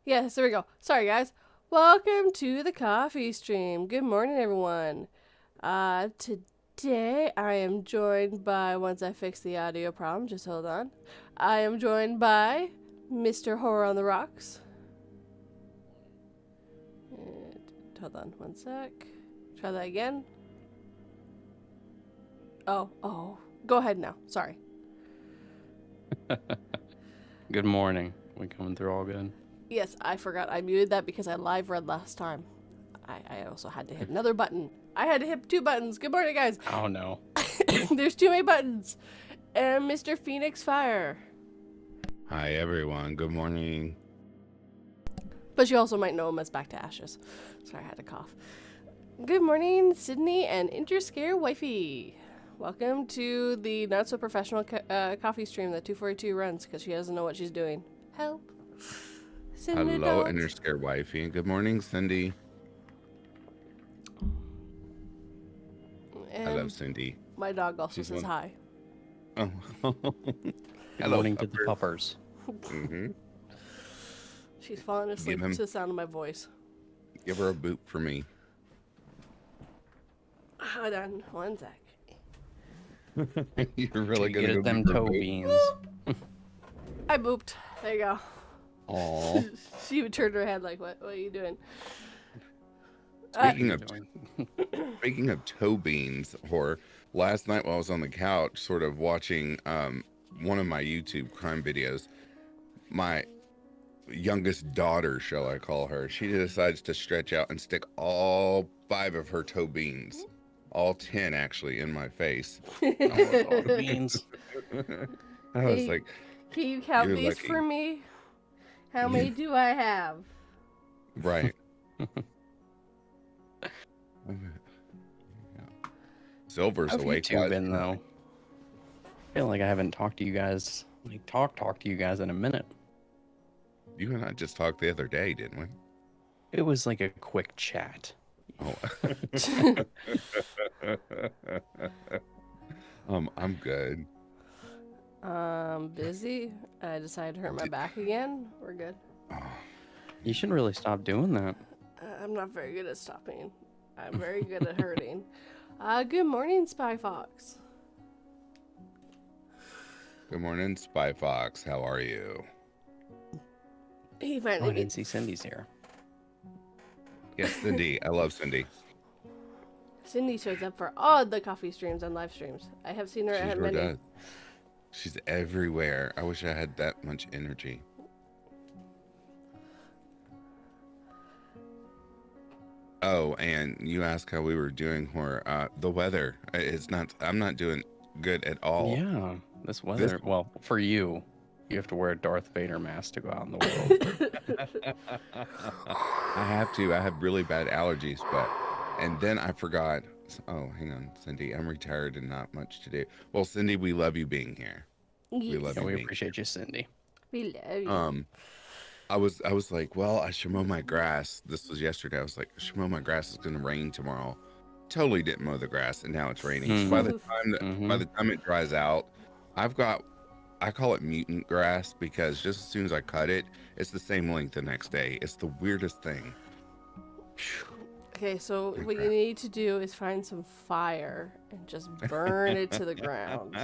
Yes, there we go. Sorry, guys. Welcome to the coffee stream. Good morning, everyone. Today I am joined by, once I fix the audio problem, just hold on. I am joined by Mr. Horror on the Rocks. And, hold on one sec. Try that again. Oh. Go ahead now. Sorry. Good morning. We coming through all good? Yes, I forgot. I muted that because I live read last time. I also had to hit another button. I had to hit 2 buttons. Good morning, guys. Oh no. There's too many buttons. And Mr. Phoenix Fire. Hi everyone, good morning. But you also might know him as Back to Ashes. Sorry, I had to cough. Good morning, Sydney and Interscare Wifey. Welcome to the not so professional coffee stream that 242 runs because she doesn't know what she's doing. Help. Hello, Interscare Wifey, and good morning, Cindy. And I love Cindy. my dog also says hi. Oh. Good morning to the puppers. Mm-hmm. She's falling asleep to the sound of my voice. Give her a boop for me. Hold on one sec. You're really gonna Get them toe beans. I booped. There you go. Aw. She would turn her head like, what are you doing? Speaking of toe beans, horror, last night while I was on the couch sort of watching one of my YouTube crime videos, my youngest daughter, shall I call her, she decides to stretch out and stick all 5 of her toe beans, all 10 actually, in my face. Oh, beans. I was like, can you count these lucky. for me? How many do I have? Right. Silver's How've you awake. two been though? I feel like I haven't talked to you guys, talked to you guys in a minute. You and I just talked the other day, didn't we? It was like a quick chat. Oh. I'm good. Busy. I decided to hurt my back again. We're good. You should really stop doing that. I'm not very good at stopping. I'm very good at hurting. Good morning, Spy Fox. Good morning, Spy Fox. How are you? He Oh, finally I didn't see Cindy's here. Yes, Cindy. I love Cindy. Cindy shows up for all the coffee streams and live streams. I have seen her She at sure many. does. She's everywhere. I wish I had that much energy. Oh, and you asked how we were doing, horror. The weather. It's not. I'm not doing good at all. Yeah, this weather. Well, for you, you have to wear a Darth Vader mask to go out in the world. I have to. I have really bad allergies, and then I forgot. Oh, hang on, Cindy. I'm retired and not much to do. Well, Cindy, we love you being here. We love Yeah, you. we appreciate you, Cindy. We love you. I was like, well, I should mow my grass. This was yesterday. I was like, I should mow my grass. It's gonna rain tomorrow. Totally didn't mow the grass, and now it's raining. So by the time it dries out, I call it mutant grass because just as soon as I cut it, it's the same length the next day. It's the weirdest thing. Okay, so what you need to do is find some fire and just burn it to the ground.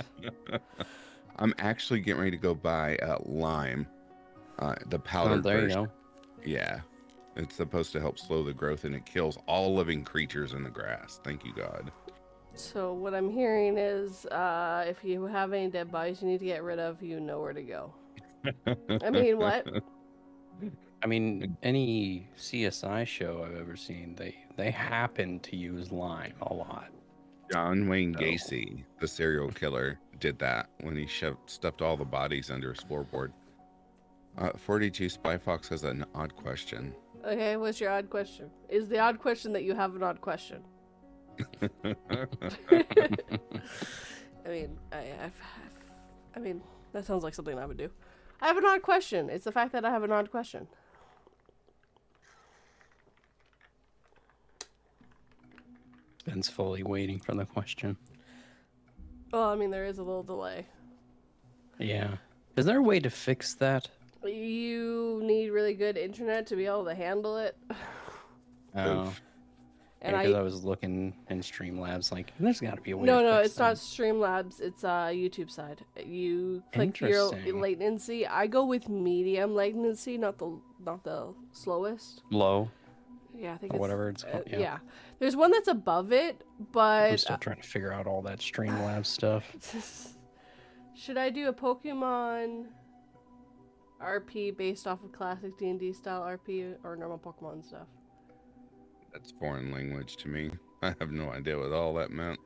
I'm actually getting ready to go buy lime, the powdered there version. you go. Yeah, it's supposed to help slow the growth, and it kills all living creatures in the grass. Thank you, God. So what I'm hearing is, if you have any dead bodies you need to get rid of, you know where to go. I mean, what? I mean, any CSI show I've ever seen, they happen to use lime a lot. John Wayne Gacy, the serial killer, did that when he stuffed all the bodies under his floorboard. 42 Spy Fox has an odd question. Okay, what's your odd question? Is the odd question that you have an odd question? I mean, that sounds like something I would do. I have an odd question. It's the fact that I have an odd question. Ben's fully waiting for the question. Well, I mean, there is a little delay. Yeah. Is there a way to fix that? You need really good internet to be able to handle it. Oh, And because I was looking in Streamlabs, like, there's got to be a way No, to fix it's not that. Streamlabs. It's YouTube side. You click your Interesting. latency. I go with medium latency, not the slowest. Low, Yeah, I think or it's whatever it's called. yeah. There's one that's above it, but I'm still trying to figure out all that Streamlabs stuff. should I do a Pokemon RP based off of classic D&D style RP or normal Pokemon stuff? That's foreign language to me. I have no idea what all that meant.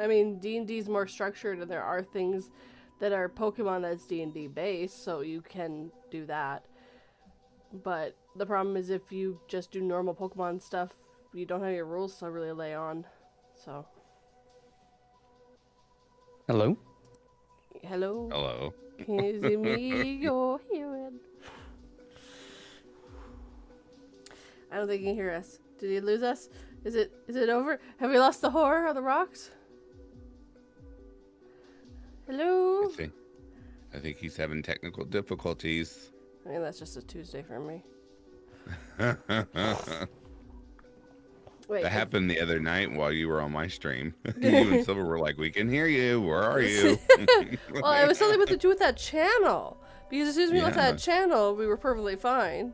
I mean, D&D is more structured, and there are things that are Pokemon that's D&D based, so you can do that. But the problem is if you just do normal Pokemon stuff, you don't have your rules to really lay on. So, Hello? hello? Hello. Is it me you're hearing? I don't think he can hear us. Did he lose us? Is it over? Have we lost the horror of the rocks? Hello? I think he's having technical difficulties. I mean, that's just a Tuesday for me. That Wait, happened the other night while you were on my stream. You and Silver were like, "We can hear you. Where are you?" well, it was something to do with that channel. Because as soon as we left Yeah. that channel, we were perfectly fine.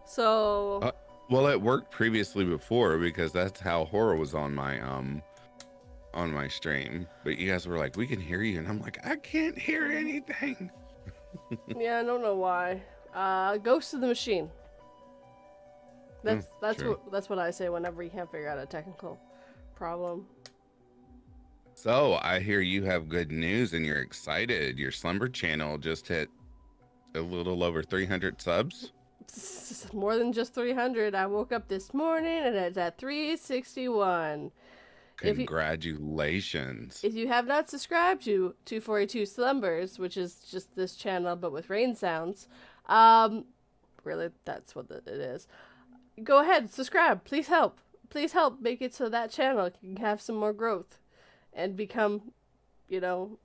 So... Well, it worked previously before because that's how horror was on my stream. But you guys were like, "We can hear you," and I'm like, "I can't hear anything." yeah, I don't know why. Ghost of the Machine. That's true. that's what I say whenever you can't figure out a technical problem. So I hear you have good news and you're excited. Your Slumber channel just hit a little over 300 subs. It's more than just 300. I woke up this morning and it's at 361. Congratulations. If you have not subscribed to 242 Slumbers, which is just this channel but with rain sounds, really that's what it is. Go ahead, subscribe. Please help. Please help make it so that channel can have some more growth and become, a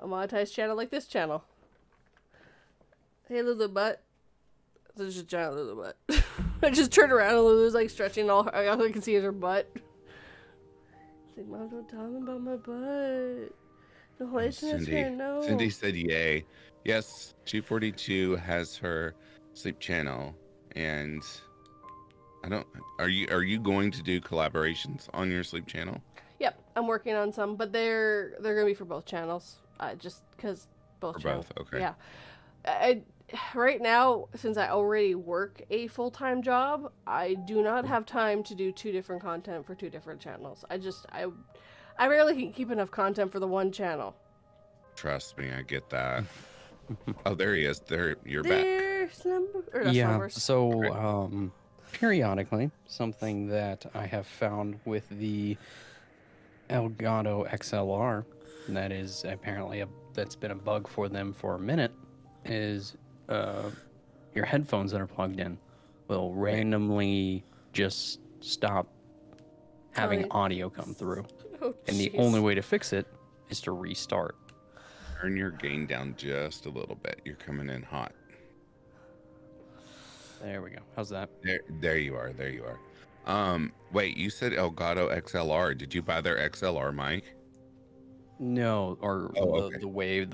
monetized channel like this channel. Hey, Lulu Butt. There's just a giant Lulu Butt. I just turned around and Lulu's like stretching all I can see is her butt. She's like, Mom, don't tell me about my butt. The whole internet's gonna know. Cindy said yay. Yes, 242 has her sleep channel, and are you going to do collaborations on your sleep channel? Yep, I'm working on some, but they're gonna be for both channels. Just because both For channels. both, okay. Yeah. Right now, since I already work a full-time job, I do not have time to do two different content for two different channels. I rarely can keep enough content for the one channel. Trust me, I get that. Oh, there he is. You're back. There, Yeah, slumbers. so periodically, something that I have found with the Elgato XLR that is apparently that's been a bug for them for a minute is your headphones that are plugged in will randomly just stop having audio come through. Oh, And the jeez. only way to fix it is to restart. Turn your gain down just a little bit. You're coming in hot. There we go. How's that? There you are. There you are. Wait, you said Elgato XLR. Did you buy their XLR mic? No, or okay. the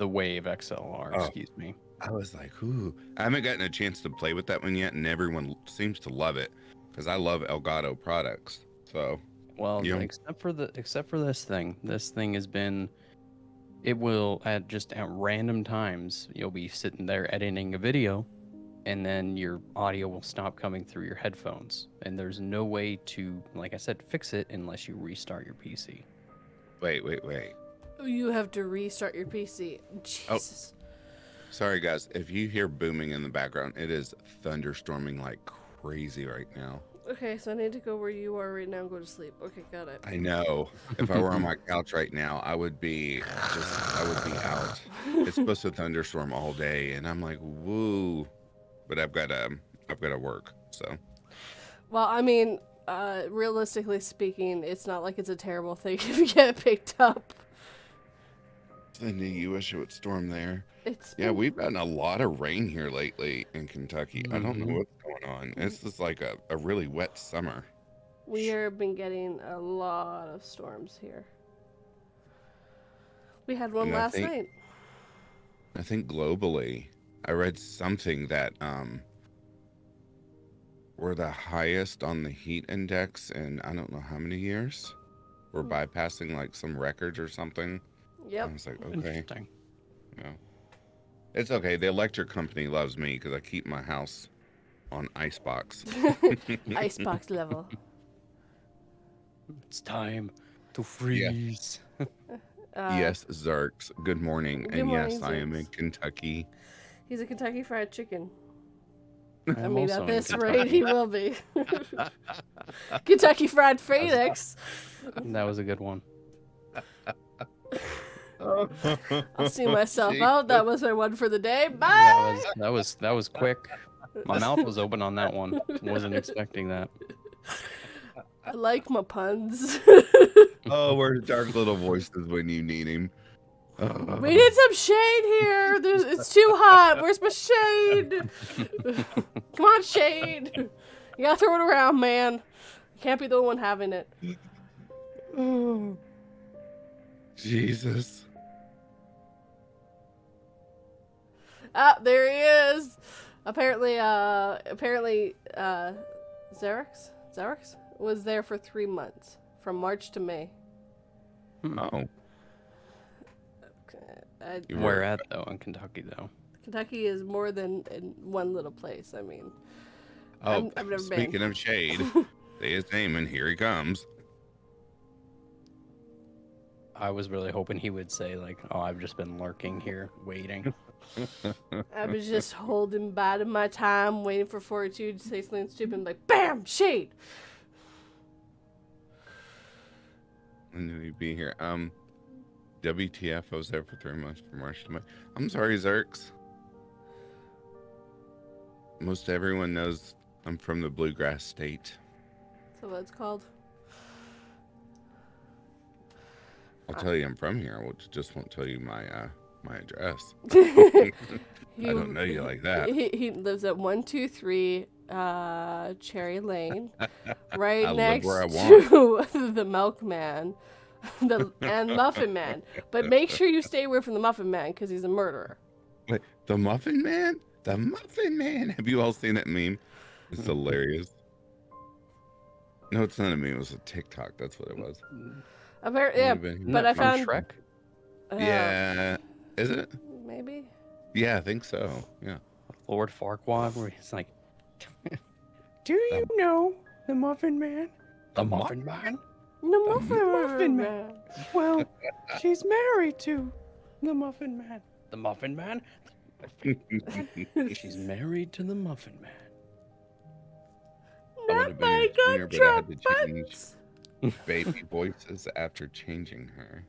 Wave XLR, Oh. excuse me. I was like, ooh. I haven't gotten a chance to play with that one yet, and everyone seems to love it because I love Elgato products. So, Well, Yeah. except for this thing has been, it will at random times you'll be sitting there editing a video, and then your audio will stop coming through your headphones, and there's no way to, like I said, fix it unless you restart your PC. wait. You have to restart your PC. Jesus. Sorry, guys. If you hear booming in the background, it is thunderstorming like crazy right now. Okay, so I need to go where you are right now and go to sleep. Okay, got it. I know. If I were on my couch right now, I would be out. It's supposed to thunderstorm all day, and I'm like, woo. But I've got to work. So Well, I mean, realistically speaking, it's not like it's a terrible thing if you get picked up. Cindy, you wish it would storm there. It's Yeah, been- we've gotten a lot of rain here lately in Kentucky. I don't know Mhm. what's going on. It's just like a really wet summer. we have been getting a lot of storms here. We had one And last night. I think globally, I read something that we're the highest on the heat index in I don't know how many years. We're bypassing like some records or something. I Yep. was like, okay, Interesting. yeah. It's okay. The electric company loves me because I keep my house on icebox. Icebox level. It's time to freeze. Yes, Zerks. Good morning. Good And morning, yes, I am in Zerks. Kentucky. He's a Kentucky Fried Chicken. I I'm mean, also at in this Kentucky. rate, he will be. Kentucky Fried Phoenix. That was a good one. I'll see myself out. That was my one for the day. Bye. That was quick. My mouth was open on that one. Wasn't expecting that. I like my puns. Oh, where's Dark Little Voices when you need him? We need some shade here. It's too hot. Where's my shade? Come on, shade. You gotta throw it around, man. You can't be the one having it. Oh, Jesus. Ah, there he is. Apparently, Xerx was there for 3 months, from March to May. Oh, You Where were- at though? In Kentucky though. Kentucky is more than in one little place. I mean, oh. I've never Speaking been. of shade, say his name and here he comes. I was really hoping he would say like, "Oh, I've just been lurking here, waiting." I was just holding biding my time, waiting for 42 to say something stupid, and like, bam, shade. I knew he'd be here. WTF, I was there for 3 months from March to May. I'm sorry, Zerks. Most everyone knows I'm from the Bluegrass State. So what it's called? I'll tell you I'm from here. I just won't tell you my address. I I don't know you like that. He lives at 123 Cherry Lane, right I live next where I to the Milkman, and Muffin Man. But make sure you stay away from the Muffin Man because he's a murderer. Wait, the Muffin Man? The Muffin Man. Have you all seen that meme? It's hilarious. No, it's not a meme. It was a TikTok. That's what it was. Apparently, yeah, Only been- but I From found Shrek. Yeah. Is it? maybe. Yeah, I think so. Yeah. Lord Farquaad, where he's like, "Do you know the Muffin Man? The Muffin Man? The Muffin, Muffin Man. Man. Well, she's married to the Muffin Man. The Muffin Man? She's married to the Muffin Man." I Not would have been my here sooner, but I had to good change baby voices after changing her.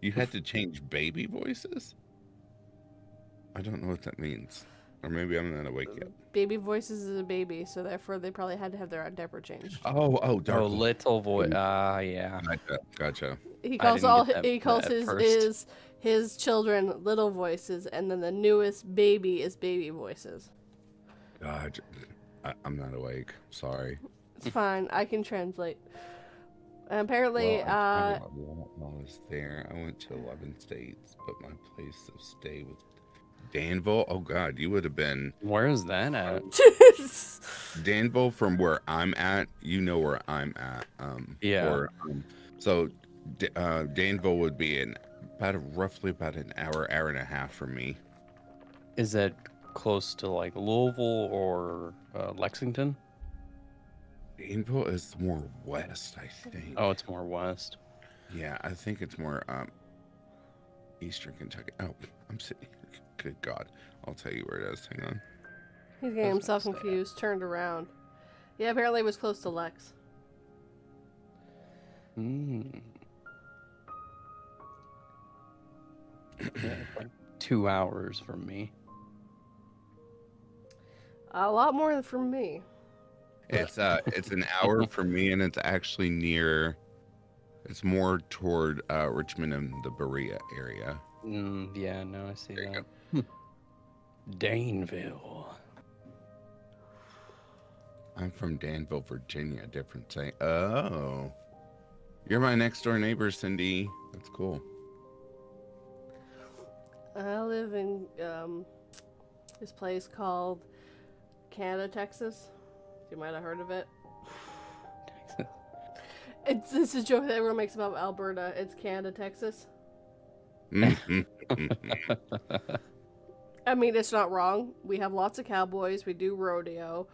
You had to change baby voices? I don't know what that means. Or maybe I'm not awake yet. Baby voices is a baby, so therefore they probably had to have their diaper changed. Oh, Dark. Oh, little voice. Yeah. Gotcha. He I calls didn't all get that he calls at his first. his children little voices, and then the newest baby is baby voices. God, I'm not awake. Sorry. It's fine. I can translate. And apparently, Well, I was there. I went to 11 states, but my place of stay was Danville. Oh God, you would have been Where is that at? Danville from where I'm at. You know where I'm at. Yeah. So Danville would be roughly about an hour and a half from me. Is that close to like Louisville or Lexington? Danville is more west, I think. Oh, it's more west. Yeah, I think it's more eastern Kentucky. Oh, I'm sitting here. Good God. I'll tell you where it is. Hang on. He's getting himself confused, turned around. Yeah, apparently it was close to Lex. Mm. Yeah, it's like 2 hours from me. A lot more than from me. It's an hour from me, and it's actually near. It's more toward Richmond and the Berea area. Yeah, no, I see There you that. Hmm. Daneville. I'm from Danville, Virginia. Different say. Oh, you're my next door neighbor, Cindy. That's cool. I live in this place called Canada, Texas. You might have heard of it. It's a joke that everyone makes about Alberta. It's Canada, Texas. Mhm. I mean, it's not wrong. We have lots of cowboys. We do rodeo.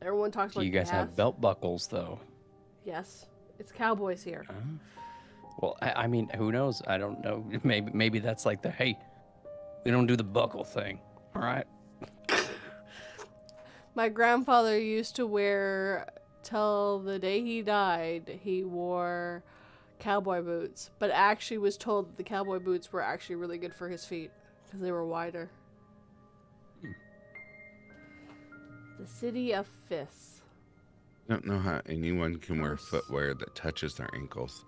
Everyone talks Do about you guys gas. have belt buckles though? Yes, it's cowboys here. Well, I mean, who knows? I don't know. Maybe that's like the hey, we don't do the buckle thing. All right. My grandfather used to wear, till the day he died, he wore cowboy boots, but actually was told that the cowboy boots were actually really good for his feet because they were wider. The city of Fiss. I don't know how anyone can wear footwear that touches their ankles.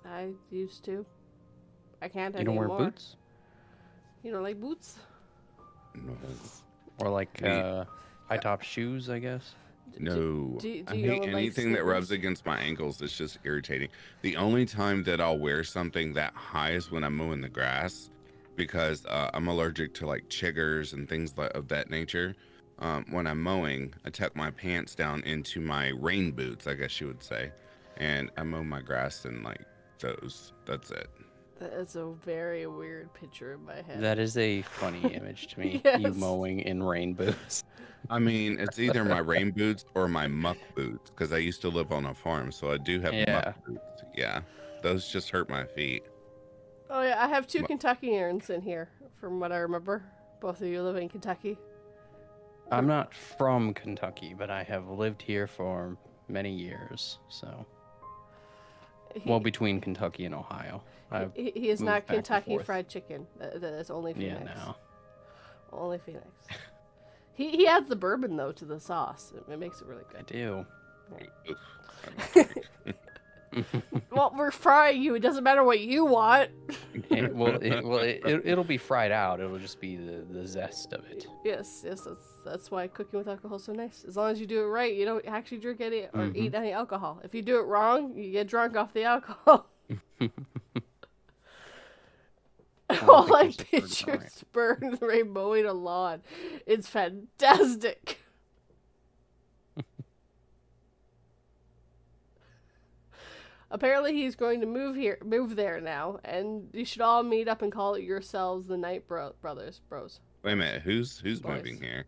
I used to. I can't You don't anymore. wear boots? You don't like boots? No. Or like Me- high top shoes, I guess. No. do I you hate like anything that rubs sneakers? against my ankles. It's just irritating. The only time that I'll wear something that high is when I'm mowing the grass because I'm allergic to like chiggers and things of that nature. When I'm mowing, I tuck my pants down into my rain boots, I guess you would say. And I mow my grass in like those. That's it. That is a very weird picture in my head. That is a funny image to me. You Yes. mowing in rain boots. I mean, it's either my rain boots or my muck boots because I used to live on a farm, so I do have Yeah. muck boots. Yeah, those just hurt my feet. Oh yeah, I have two Kentuckians in here, from what I remember. Both of you live in Kentucky. I'm not from Kentucky, but I have lived here for many years. So, well, between Kentucky and Ohio. I've He is moved not back and Kentucky forth. Fried Chicken. That is only Yeah, Phoenix. no. Only Phoenix. He adds the bourbon though to the sauce. It makes it really I good. do. Well, we're frying you. It doesn't matter what you want. It'll be fried out. It'll just be the zest of it. Yes, that's why cooking with alcohol is so nice. As long as you do it right, you don't actually drink any or eat any alcohol. If you do it wrong, you get drunk off the alcohol. All I picture is Burns rainbowing a lawn. It's fantastic. Apparently, he's going to move there now, and you should all meet up and call it yourselves the Night Brothers, bros. Wait a minute, who's Boys. moving here?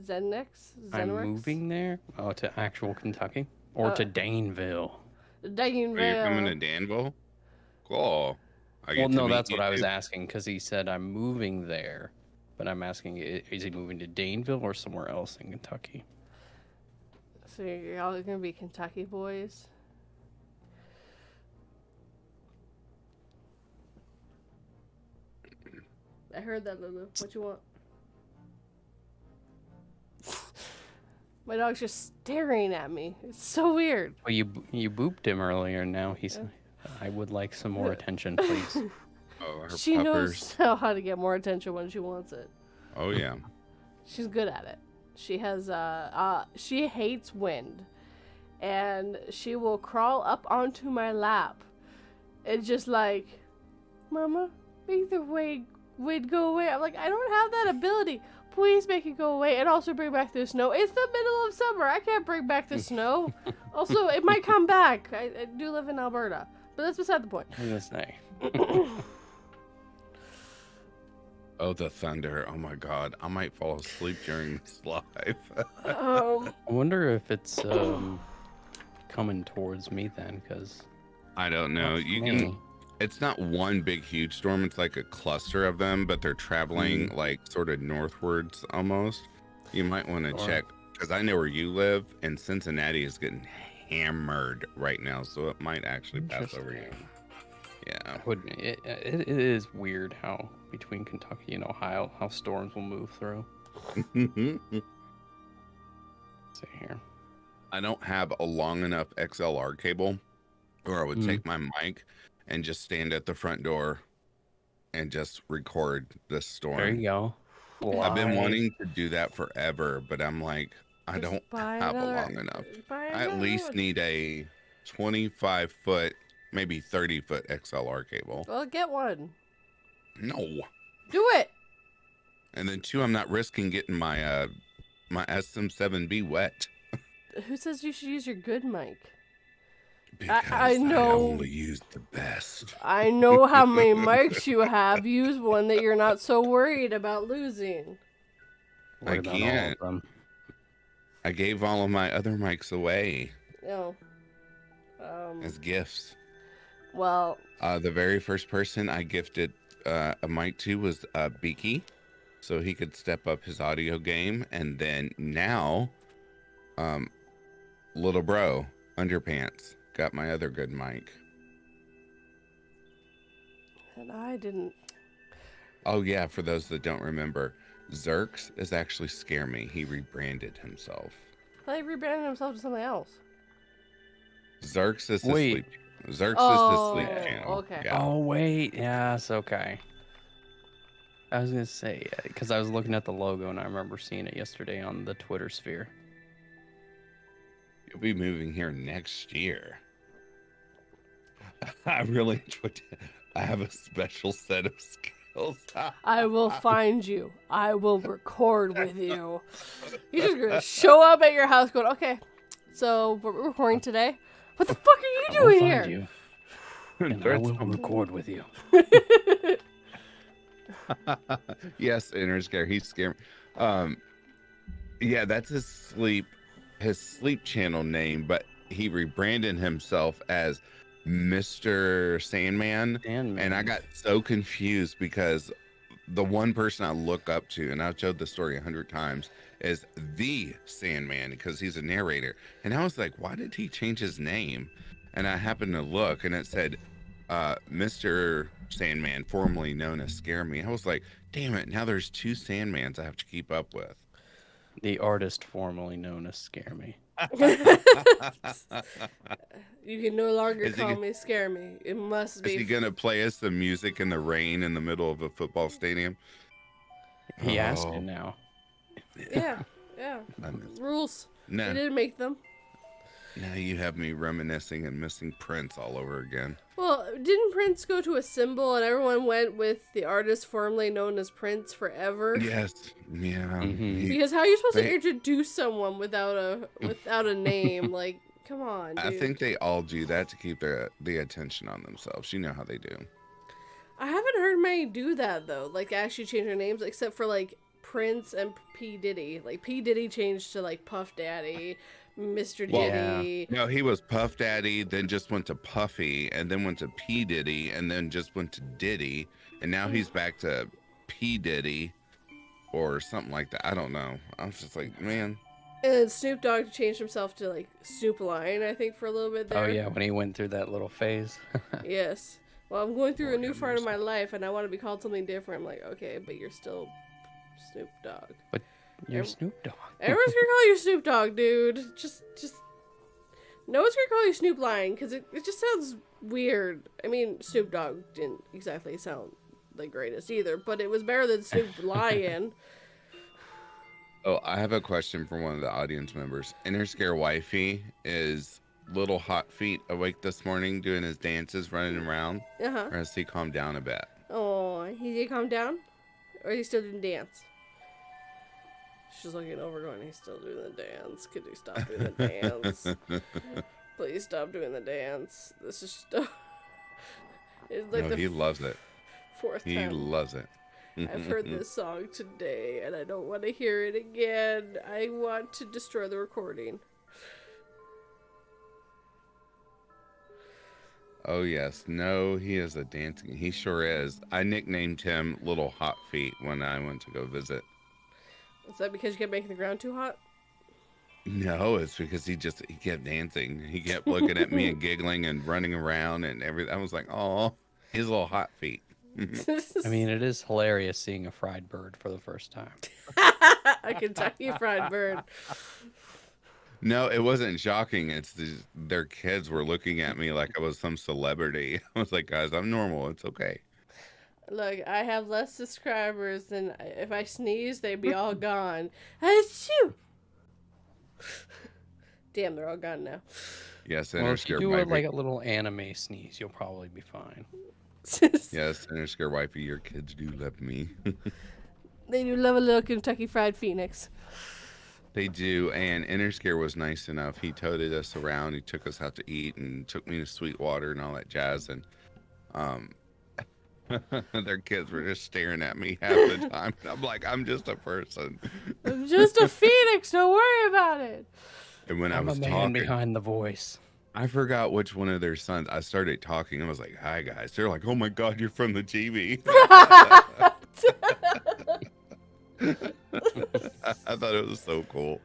Zenrex? I'm moving there? Oh, to actual Kentucky? Or to Daneville? Daneville. Oh, you're coming to Danville? Cool. Well, no, that's what I was asking, because he said I'm moving there. But I'm asking, is he moving to Daneville or somewhere else in Kentucky? So you're all going to be Kentucky boys? I heard that, Lulu. What you want? My dog's just staring at me. It's so weird. Well, you booped him earlier, and now he's... I would like some more attention, please. Oh, her She puppers. knows how to get more attention when she wants it. Oh, yeah. She's good at it. She has she hates wind, and she will crawl up onto my lap and just like, Mama, make the wind go away. I'm like, I don't have that ability. Please make it go away and also bring back the snow. It's the middle of summer. I can't bring back the snow. Also, it might come back. I do live in Alberta, but that's beside the point. I'm gonna say. Oh, the thunder. Oh, my God. I might fall asleep during this live. I wonder if it's coming towards me then, because I don't know. You can... It's not one big, huge storm. It's like a cluster of them, but they're traveling like sort of northwards almost. You might want to check, because I know where you live, and Cincinnati is getting hammered right now, so it might actually pass over you. Yeah. It is weird how between Kentucky and Ohio, how storms will move through. Let's see here. I don't have a long enough XLR cable, or I would take my mic and just stand at the front door and just record this storm. There you go. I've been Live. wanting to do that forever, but I'm like, I Just don't buy have another- a long enough. buy I at another least one. need a 25-foot, maybe 30-foot XLR cable. Well, get one. No. Do it. And then two, I'm not risking getting my my SM7B wet. Who says you should use your good mic? Because I know. only use the best. I know how many mics you have. Use one that you're not so worried about losing. What I about all can't. of them? I gave all of my other mics away No. as gifts. Well, The very first person I gifted a mic to was Beaky, so he could step up his audio game. And then now, little bro, Underpants, got my other good mic. and I didn't. Oh yeah, for those that don't remember, Zerks is actually Scare Me. He rebranded himself. I thought he rebranded himself to something else. Zerks is his Wait. sleep. Zerks Oh, is his sleep channel. okay. Yeah. Oh wait, yes, okay. I was gonna say because I was looking at the logo and I remember seeing it yesterday on the Twitter sphere. You'll be moving here next year. I really enjoyed it. I have a special set of skills. I will find you. I will record with you. You're just gonna show up at your house going, okay, so we're recording today. What the fuck are you I will doing find here? you, and I will record with you. Yes, inner scare. He's scared. Yeah, that's his sleep channel name, but he rebranded himself as Mr. Sandman. And I got so confused because the one person I look up to, and I've told the story 100 times, is the Sandman because he's a narrator. And I was like, why did he change his name? And I happened to look and it said, Mr. Sandman, formerly known as Scare Me. I was like, damn it, now there's two Sandmans I have to keep up with. The artist formerly known as Scare Me. You can no longer Is he call go- me Scare Me. It must Is be. he gonna play us the music in the rain in the middle of a football stadium? He asked Oh. me now. Yeah, yeah. Rules. We No, didn't make them. now you have me reminiscing and missing Prince all over again. Well, didn't Prince go to a symbol and everyone went with the artist formerly known as Prince forever? Yes, yeah. Mhm. Because how are you supposed to They- introduce someone without a name? Like, come on, dude. I think they all do that to keep the attention on themselves. You know how they do. I haven't heard many do that though. Like actually change their names, except for like Prince and P Diddy. Like P Diddy changed to like Puff Daddy, Mr. Well, Diddy. No, he was Puff Daddy, then just went to Puffy, and then went to P Diddy, and then just went to Diddy, and now he's back to P Diddy, or something like that. I don't know. I was just like, man. And then Snoop Dogg changed himself to like Snoop Lion, I think, for a little bit there. Oh yeah, when he went through that little phase. Yes. Well, I'm going through a Lord new have part of mercy. my life, and I want to be called something different. I'm like, okay, but you're still Snoop Dogg. You're Ev- Snoop Dogg. Everyone's gonna call you Snoop Dogg, dude. Just. No one's gonna call you Snoop Lion, because it just sounds weird. I mean, Snoop Dogg didn't exactly sound the greatest either, but it was better than Snoop Lion. Oh, I have a question for one of the audience members. Inner Scare Wifey is little hot feet awake this morning doing his dances, running around, Uh-huh. or has he calmed down a bit? Oh, he did calm down? Or he still didn't dance? She's looking over going, he's still doing the dance. Could you stop doing the dance? Please stop doing the dance. This is still... It's like No, the he loves it. fourth He time loves it. I've heard this song today, and I don't want to hear it again. I want to destroy the recording. Oh yes, no, he is a dancing. He sure is. I nicknamed him Little Hot Feet when I went to go visit. Is that because you kept making the ground too hot? No, it's because he kept dancing. He kept looking at me and giggling and running around and everything. I was like, oh, his little hot feet. I mean, it is hilarious seeing a fried bird for the first time. A Kentucky Fried Bird. No, it wasn't shocking. Their kids were looking at me like I was some celebrity. I was like, guys, I'm normal. It's okay. Look, I have less subscribers than if I sneeze, they'd be all gone. Achoo! Damn, they're all gone now. Yes, Well, if you Interscare do Wifey. like a little anime sneeze, you'll probably be fine. Yes, Interscare Wifey, your kids do love me. They do love a little Kentucky Fried Phoenix. They do, and Interscare was nice enough. He toted us around. He took us out to eat and took me to Sweetwater and all that jazz. And their kids were just staring at me half the time. And I'm like, I'm just a person. I'm just a phoenix. Don't worry about it. And when I'm I was a man talking, behind the voice. I forgot which one of their sons. I started talking. I was like, "Hi guys." They're like, "Oh my God, you're from the TV." I thought it was so cool.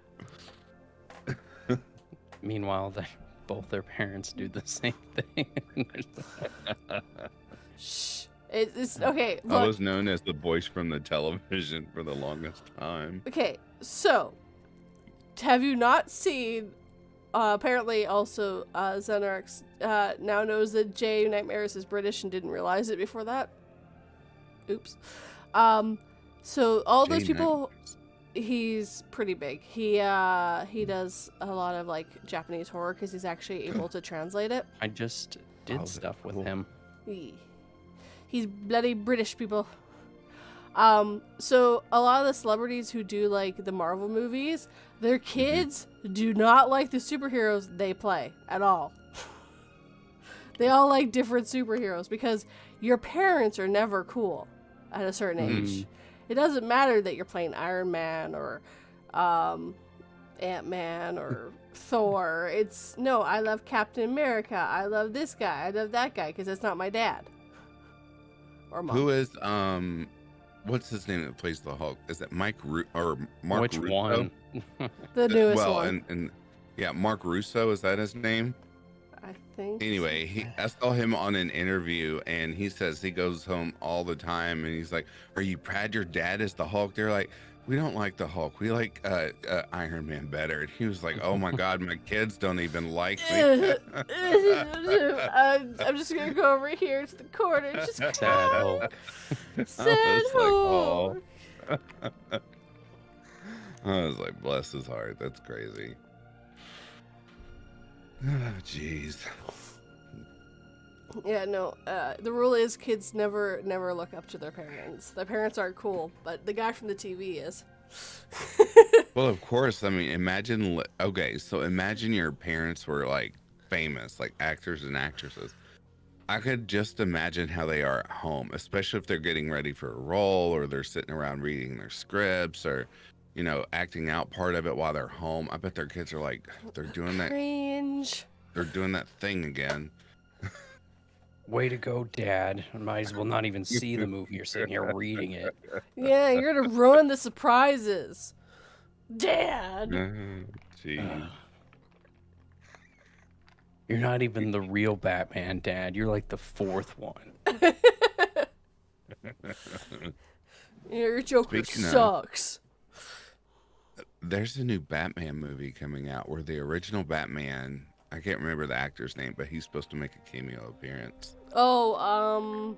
Meanwhile, both their parents do the same thing. Shh. It's okay. I Look. was known as the voice from the television for the longest time. Okay, so have you not seen? Apparently, also Xenarx now knows that Jay Nightmares is British and didn't realize it before that. Oops. So all those Jay people, he's pretty big. He does a lot of like Japanese horror because he's actually able to translate it. I just did that's stuff with cool. him. He's bloody British, people. So a lot of the celebrities who do like the Marvel movies, their kids do not like the superheroes they play at all. They all like different superheroes because your parents are never cool at a certain age. It doesn't matter that you're playing Iron Man or Ant-Man or Thor. It's no, I love Captain America. I love this guy. I love that guy because that's not my dad or mom. Who is what's his name that plays the Hulk? Is it Mark Which Russo? one? The newest well, one. and yeah, Mark Russo, is that his name? I think. Anyway, I saw him on an interview, and he says he goes home all the time, and he's like, "Are you proud your dad is the Hulk?" They're like, "We don't like the Hulk. We like Iron Man better." And he was like, "Oh my God, my kids don't even like me." I'm just gonna go over here to the corner. Just Sad cry. Hulk. Sad was like, Hulk. I was like, bless his heart. That's crazy. Oh, jeez. Yeah, no. The rule is kids never look up to their parents. Their parents aren't cool, but the guy from the TV is. Well, of course. I mean, imagine. Okay, so imagine your parents were like famous, like actors and actresses. I could just imagine how they are at home, especially if they're getting ready for a role or they're sitting around reading their scripts or, you know, acting out part of it while they're home. I bet their kids are like, they're doing that. Cringe. They're doing that thing again. Way to go, Dad. I might as well not even see the movie. You're sitting here reading it. Yeah, you're gonna ruin the surprises, Dad. Jeez. You're not even the real Batman, Dad. You're like the fourth one. Your Joker Speaking of- sucks. There's a new Batman movie coming out where the original Batman, I can't remember the actor's name, but he's supposed to make a cameo appearance. Oh,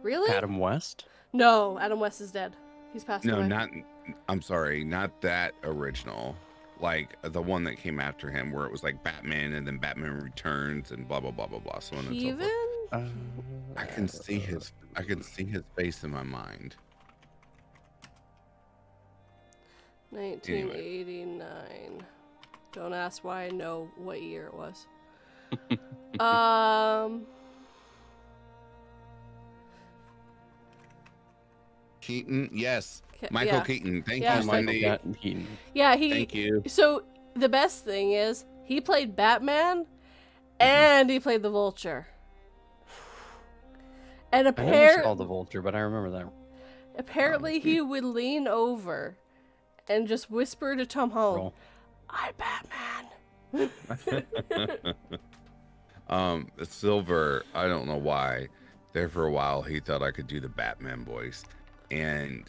really? Adam West? No, Adam West is dead. He's passed No, away. I'm sorry, not that original. Like the one that came after him where it was like Batman and then Batman Returns and blah, blah, blah, blah, blah. So on and so Even? forth. I can see his face in my mind. 1989. Don't ask why I know what year it was. Keaton, yes. Ke- Michael yeah. Keaton. Thank Yeah. you, Michael Cindy. Keaton. Yeah, Thank you. So the best thing is he played Batman, and he played the Vulture. And I never saw the Vulture, but I remember that. apparently he would lean over and just whisper to Tom Holland, Role. "I'm Batman." Silver, I don't know why. There for a while, he thought I could do the Batman voice, and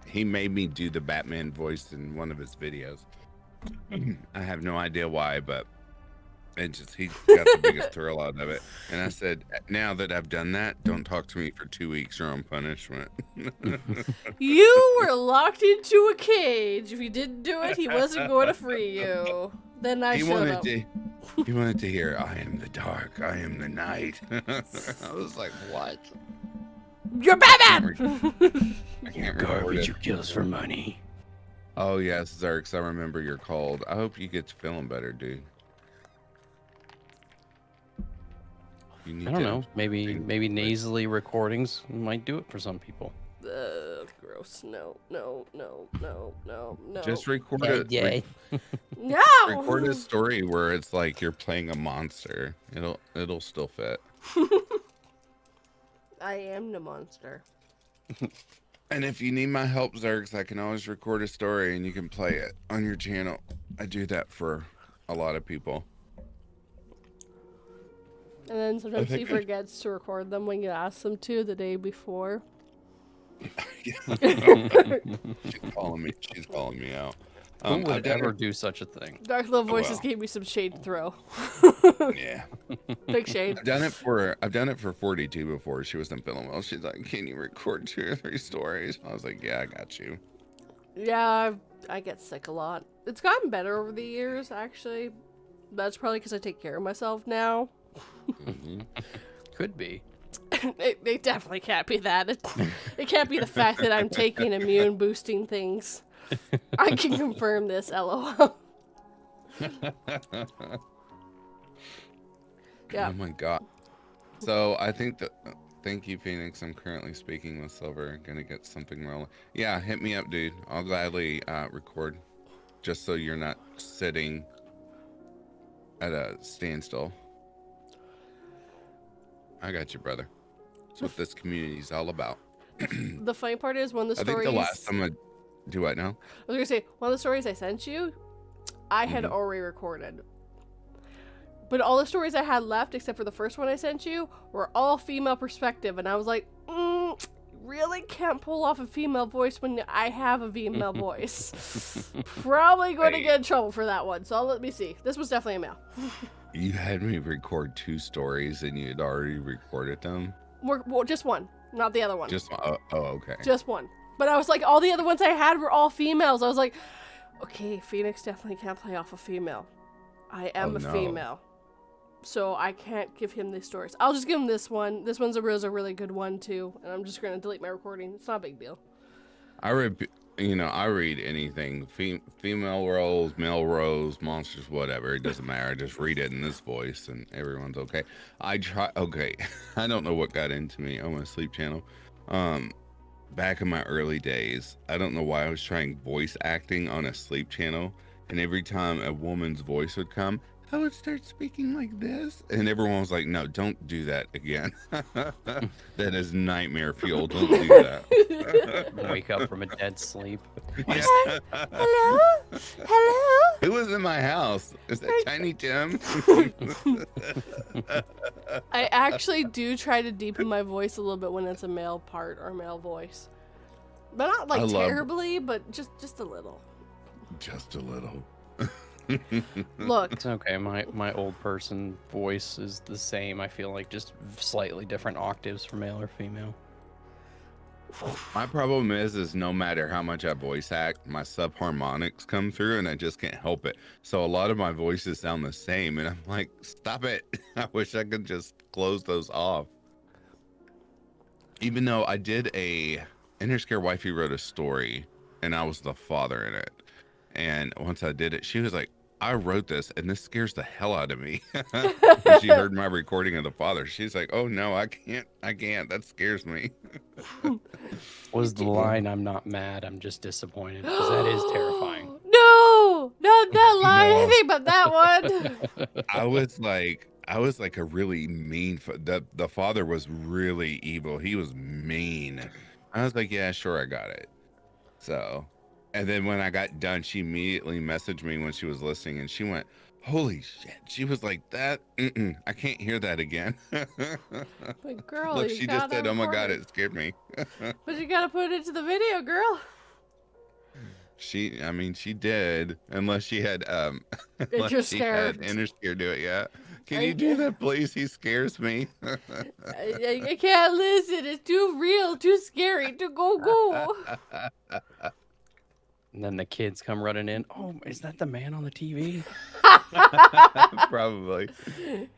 he made me do the Batman voice in one of his videos. I have no idea why, but he got the biggest thrill out of it. And I said, now that I've done that, don't talk to me for 2 weeks or on punishment. You were locked into a cage. If you didn't do it, he wasn't going to free you. Then I showed up. He wanted to hear, I am the dark, I am the night. I was like, what? You're Batman! You're garbage who kills for money. Oh, yes, Zerks, I remember your cold. I hope you get to feeling better, dude. I don't know. Maybe nasally recordings might do it for some people. Gross. No. Just record it. No! Record a story where it's like you're playing a monster. It'll still fit. I am the monster. And if you need my help, Zergs, I can always record a story and you can play it on your channel. I do that for a lot of people. And then sometimes he forgets to record them when you ask him to the day before. She's calling me out. Who would ever do such a thing? Dark Little Voices gave me some shade to throw. Yeah. Big shade. I've done it for 42 before. She wasn't feeling well. She's like, can you record 2 or 3 stories? I was like, yeah, I got you. Yeah, I get sick a lot. It's gotten better over the years, actually. That's probably because I take care of myself now. Could be. It definitely can't be that. It can't be the fact that I'm taking immune boosting things. I can confirm this, LOL. Yeah. Oh my god. So I think that. Thank you, Phoenix. I'm currently speaking with Silver. Gonna get something rolling. Yeah, hit me up, dude. I'll gladly record, just so you're not sitting at a standstill. I got you, brother. That's what this community is all about. The funny part is one of the stories. I think the last time I do what now? I was gonna say one of the stories I sent you, I had already recorded. But all the stories I had left, except for the first one I sent you, were all female perspective, and I was like, really can't pull off a female voice when I have a female voice. Probably going to get in trouble for that one. So let me see. This was definitely a male. You had me record 2 stories, and you had already recorded them. Well, just one, not the other one. Just oh, okay. Just one. But I was like, all the other ones I had were all females. I was like, okay, Phoenix definitely can't play off a female. I am a female. So I can't give him these stories. I'll just give him this one. This one's a really good one too. And I'm just going to delete my recording. It's not a big deal. I read anything. Female roles, male roles, monsters, whatever. It doesn't matter. I just read it in this voice and everyone's okay. I don't know what got into me on my sleep channel. Back in my early days, I don't know why I was trying voice acting on a sleep channel. And every time a woman's voice would come, I would start speaking like this, and everyone was like, no, don't do that again. That is nightmare fuel. Don't do that. Wake up from a dead sleep. Yeah. Hello? Who was in my house? Is that Tiny Tim? I actually do try to deepen my voice a little bit when it's a male part or male voice. But not like terribly, but just a little. Just a little. Look, It's okay. My old person voice is the same. I feel like just slightly different octaves for male or female. My problem is no matter how much I voice act, my subharmonics come through and I just can't help it. So a lot of my voices sound the same and I'm like, stop it. I wish I could just close those off. Even though I did Interscare Wifey wrote a story and I was the father in it. And once I did it, she was like, I wrote this and this scares the hell out of me. When she heard my recording of the father, she's like, oh no, I can't. That scares me. Was the line, I'm not mad, I'm just disappointed, because that is terrifying. No, not that line. I think about that one. I was like a really mean, the father was really evil. He was mean. I was like, yeah, sure. I got it. So, and then when I got done, she immediately messaged me when she was listening and she went, holy shit. She was like, I can't hear that again. But girl, look, she just said, oh my God, it scared me. But you gotta put it into the video, girl. I mean, she did, unless she had, unless she had Interscare do it. Yeah. Can you do that, please? He scares me. I can't listen. It's too real, too scary to go. And then the kids come running in. Oh, is that the man on the TV? Probably.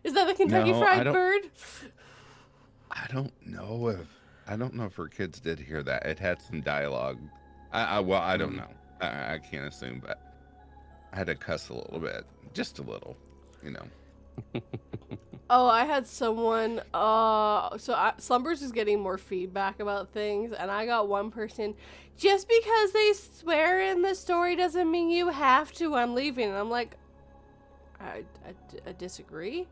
Is that the Kentucky Fried Bird? I don't know if her kids did hear that. It had some dialogue. I don't know. I can't assume, but I had to cuss a little bit, just a little, you know. Oh, I had someone. Slumbers is getting more feedback about things, and I got one person. Just because they swear in the story doesn't mean you have to. I'm leaving. And I'm like, I disagree.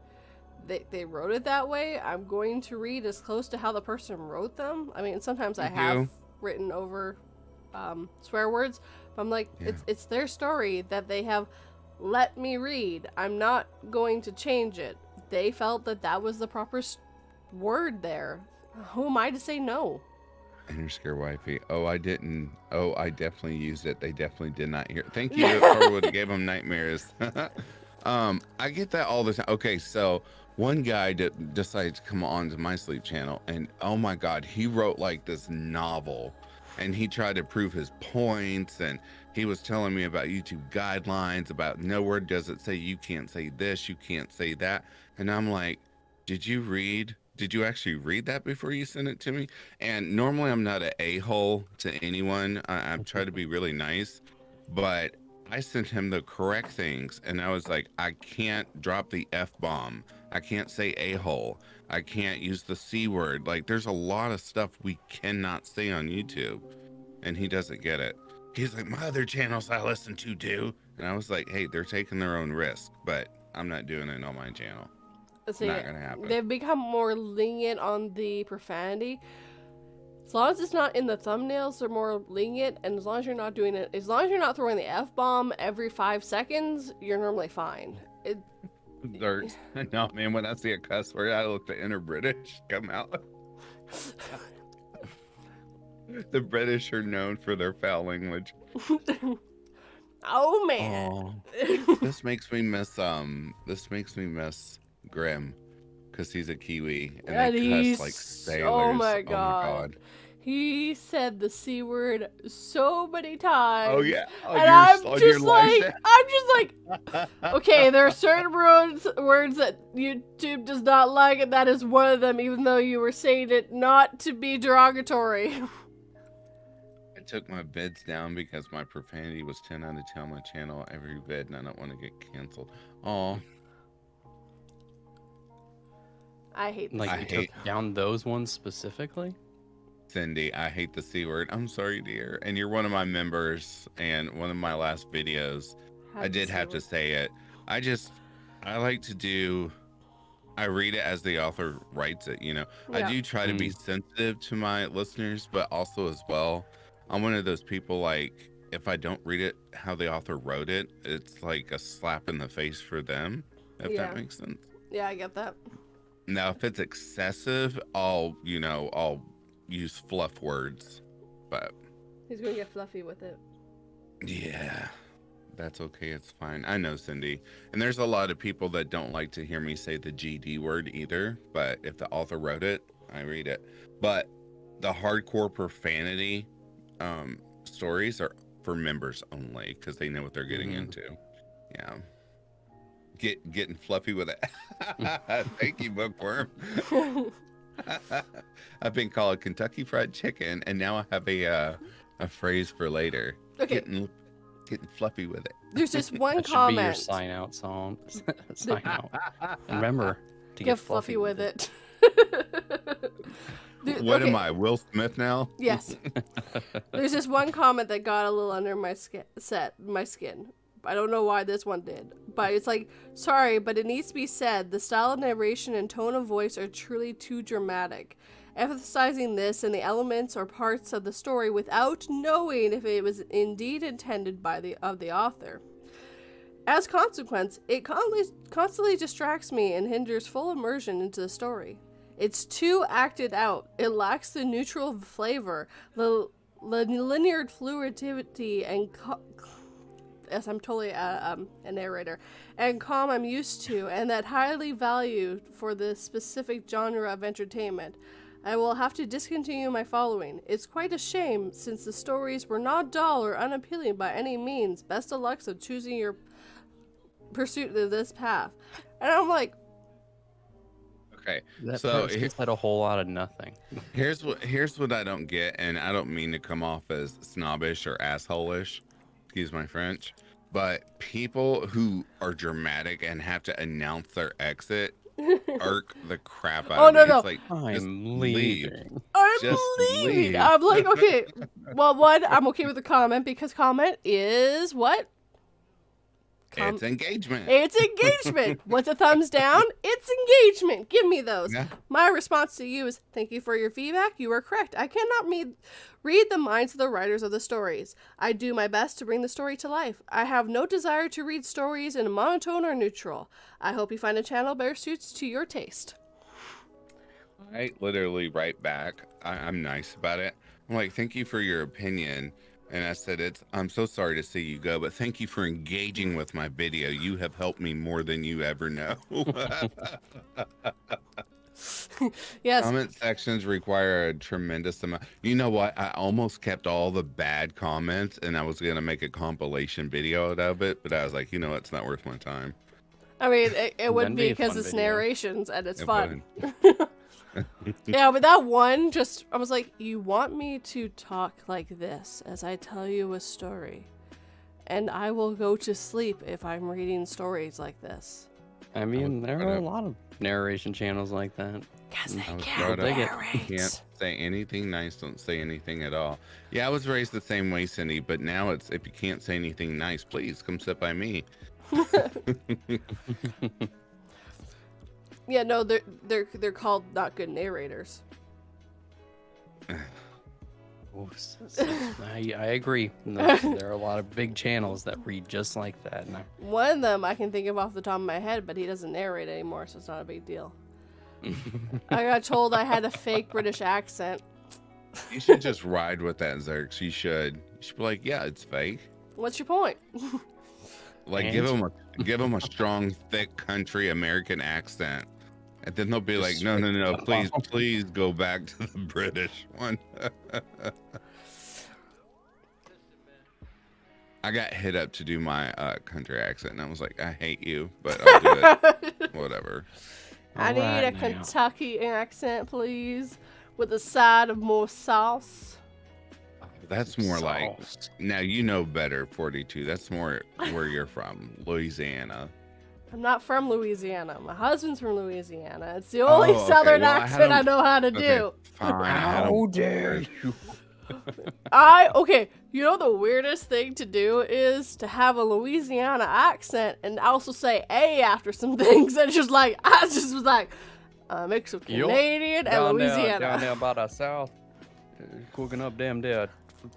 They wrote it that way. I'm going to read as close to how the person wrote them. I mean, sometimes I have written over swear words, but I'm like, it's their story that they have let me read. I'm not going to change it. They felt that was the proper word there. Who am I to say no? Interscare wifey. Oh, I didn't. Oh, I definitely used it. They definitely did not hear. Thank you. Or would have gave them nightmares. I get that all the time. Okay, so one guy decided to come on to my sleep channel, and oh my God, he wrote like this novel, and he tried to prove his points, and he was telling me about YouTube guidelines, about nowhere does it say you can't say this, you can't say that. And I'm like, did you actually read that before you sent it to me? And normally I'm not an a-hole to anyone. I try to be really nice, but I sent him the correct things, and I was like, I can't drop the F-bomb. I can't say a-hole. I can't use the C word. Like, there's a lot of stuff we cannot say on YouTube, and he doesn't get it. He's like, my other channels I listen to do. And I was like, hey, they're taking their own risk, but I'm not doing it on my channel. It's not gonna happen. They've become more lenient on the profanity. As long as it's not in the thumbnails, they're more lenient, and as long as you're not doing it, as long as you're not throwing the F-bomb every 5 seconds, you're normally fine. No, man, when I see a cuss word, I look the inner British come out. The British are known for their foul language. Oh, man. Oh, this makes me miss Grim, because he's a Kiwi, and they cuss like sailors. Oh my God. He said the C word so many times. Oh yeah. And I'm just like, okay, there are certain words that YouTube does not like, and that is one of them, even though you were saying it not to be derogatory. I took my vids down because my profanity was 10 out of 10 on my channel every vid, and I don't want to get canceled. Oh. I hate this. Like, you took down those ones specifically? Cindy, I hate the C word. I'm sorry, dear. And you're one of my members, and one of my last videos, I did have to say it. I like to do, I read it as the author writes it, you know. Yeah. I do try to be sensitive to my listeners, but also as well, I'm one of those people, like, if I don't read it how the author wrote it, it's like a slap in the face for them, if that makes sense. Yeah, I get that. Now, if it's excessive, I'll use fluff words, but he's gonna get fluffy with it. Yeah, that's okay. It's fine. I know, Cindy. And there's a lot of people that don't like to hear me say the GD word either, but if the author wrote it, I read it. But the hardcore profanity stories are for members only, because they know what they're getting into. Yeah. Getting fluffy with it. Thank you, Bookworm. I've been called Kentucky Fried Chicken, and now I have a phrase for later. Okay. Getting fluffy with it. There's just one that comment. Should be your sign out song. Sign out. Remember to get fluffy with it. What am I, Will Smith now? Yes. There's just one comment that got a little under my skin. I don't know why this one did, but it's like, sorry, but it needs to be said, the style of narration and tone of voice are truly too dramatic, emphasizing this in the elements or parts of the story without knowing if it was indeed intended by the author. As consequence, it constantly distracts me and hinders full immersion into the story. It's too acted out. It lacks the neutral flavor, the linear fluidity and yes, I'm totally a narrator, and calm I'm used to, and that highly valued for this specific genre of entertainment. I will have to discontinue my following. It's quite a shame, since the stories were not dull or unappealing by any means. Best of luck of choosing your pursuit of this path. And I'm like, Okay, That so person said a whole lot of nothing. here's what I don't get, and I don't mean to come off as snobbish or asshole-ish, excuse my French, but people who are dramatic and have to announce their exit irk the crap out oh of me. no, It's like, just I'm leave. leaving. I'm Just leaving. leave. I'm like, okay, well, one, I'm okay with the comment because comment is what? It's engagement. It's engagement. What's a thumbs down? It's engagement. Give me those. Yeah. My response to you is thank you for your feedback. You are correct. I cannot read the minds of the writers of the stories. I do my best to bring the story to life. I have no desire to read stories in a monotone or neutral. I hope you find a channel better suits to your taste. I literally write back. I'm nice about it. I'm like, thank you for your opinion. And I said, I'm so sorry to see you go, but thank you for engaging with my video. You have helped me more than you ever know. Yes. Comment sections require a tremendous amount. You know what? I almost kept all the bad comments, and I was going to make a compilation video out of it, but I was like, you know what? It's not worth my time. I mean, it would That'd be be a because fun it's video. narrations and it's It fun. would. Yeah, but that one I was like, you want me to talk like this as I tell you a story. And I will go to sleep if I'm reading stories like this. I mean, was there brought are a up- lot of narration channels like that. Because I they was can't brought up, narrate. you can't say anything nice, don't say anything at all. Yeah, I was raised the same way, Cindy, but now it's, if you can't say anything nice, please come sit by me. Yeah, no, they're called not good narrators. I agree. There are a lot of big channels that read just like that. And One of them I can think of off the top of my head, but he doesn't narrate anymore, so it's not a big deal. I got told I had a fake British accent. You should just ride with that, Zerx. You should. You should be like, yeah, it's fake. What's your point? Like, And- give them a strong, thick country American accent, and then they'll be like, no, please go back to the British one. I got hit up to do my country accent, and I was like, I hate you, but I'll do it. Whatever. I need a Alright now. Kentucky accent, please, with a side of more sauce. That's more like, Sauce. now you know better, 42. That's more where you're from, Louisiana. I'm not from Louisiana. My husband's from Louisiana. It's the only Oh, okay. Southern Well, I accent had I him- know how to Okay, do. fine. How dare you? Okay, you know the weirdest thing to do is to have a Louisiana accent and also say A after some things. And it's just like, I just was like, a mix of Yup. Canadian and Down Louisiana. there by the south, cooking up them there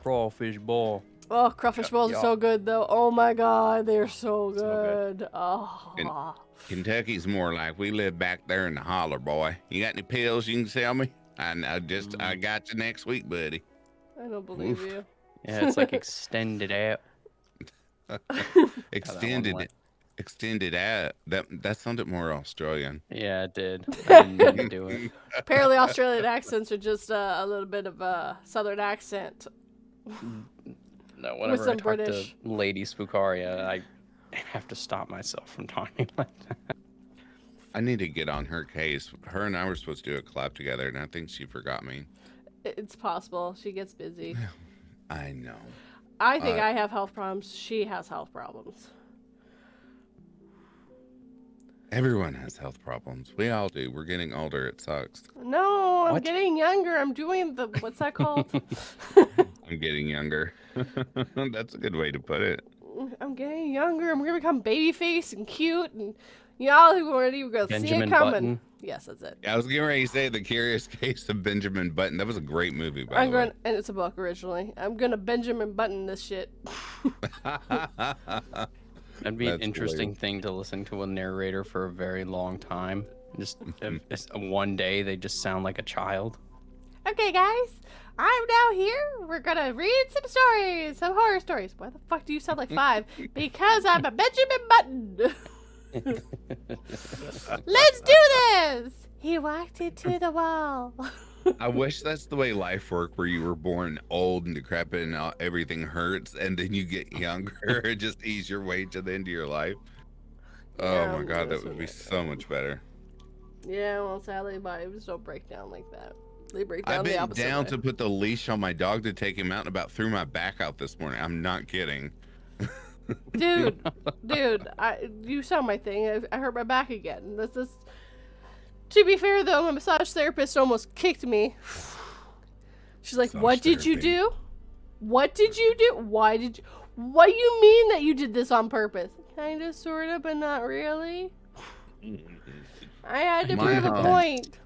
crawfish ball. Oh, crawfish balls are so good though. Oh my god, they're so So good. good. Oh. Kentucky's more like, we live back there in the holler, boy. You got any pills you can sell me? I got you next week, buddy. I don't believe you. Yeah, it's like extended out. Extended out. That sounded more Australian. Yeah, it did. I didn't mean to do it. Apparently, Australian accents are just a little bit of a southern accent. No, whenever I some talk British. to Lady Spookaria, I have to stop myself from talking like that. I need to get on her case. Her and I were supposed to do a collab together, and I think she forgot me. It's possible. She gets busy. I know. I think I have health problems. She has health problems. Everyone has health problems. We all do. We're getting older. It sucks. No, I'm What? getting younger. I'm doing the, what's that called? I'm getting younger. That's a good way to put it. I'm getting younger. I'm going to become baby face and cute. And y'all who already were going to see it Benjamin coming. Button. Yes, that's it. I was getting ready to say The Curious Case of Benjamin Button. That was a great movie, by I'm the way. going, and it's a book originally. I'm going to Benjamin Button this shit. That'd be an That's interesting thing to listen to a narrator for a very long time. Just one day they just sound like a child. Okay, guys, I'm now here. We're gonna read some stories, some horror stories. Why the fuck do you sound like 5? Because I'm a Benjamin Button. Let's do this! He walked into the wall. I wish that's the way life worked, where you were born old and decrepit and everything hurts, and then you get younger and just ease your way to the end of your life. Yeah, Oh my god, that listen would be to so much better. Yeah, well, sadly, vibes don't break down like that. They break down I've the been opposite down way. to put the leash on my dog to take him out and about threw my back out this morning. I'm not kidding. Dude, you saw my thing. I hurt my back again. This is. To be fair, though, my massage therapist almost kicked me. She's like, Massage "What did you therapy. do? What did you do? Why did you? What do you mean that you did this on purpose? Kinda, sorta, but not really. I had to My prove a home. point."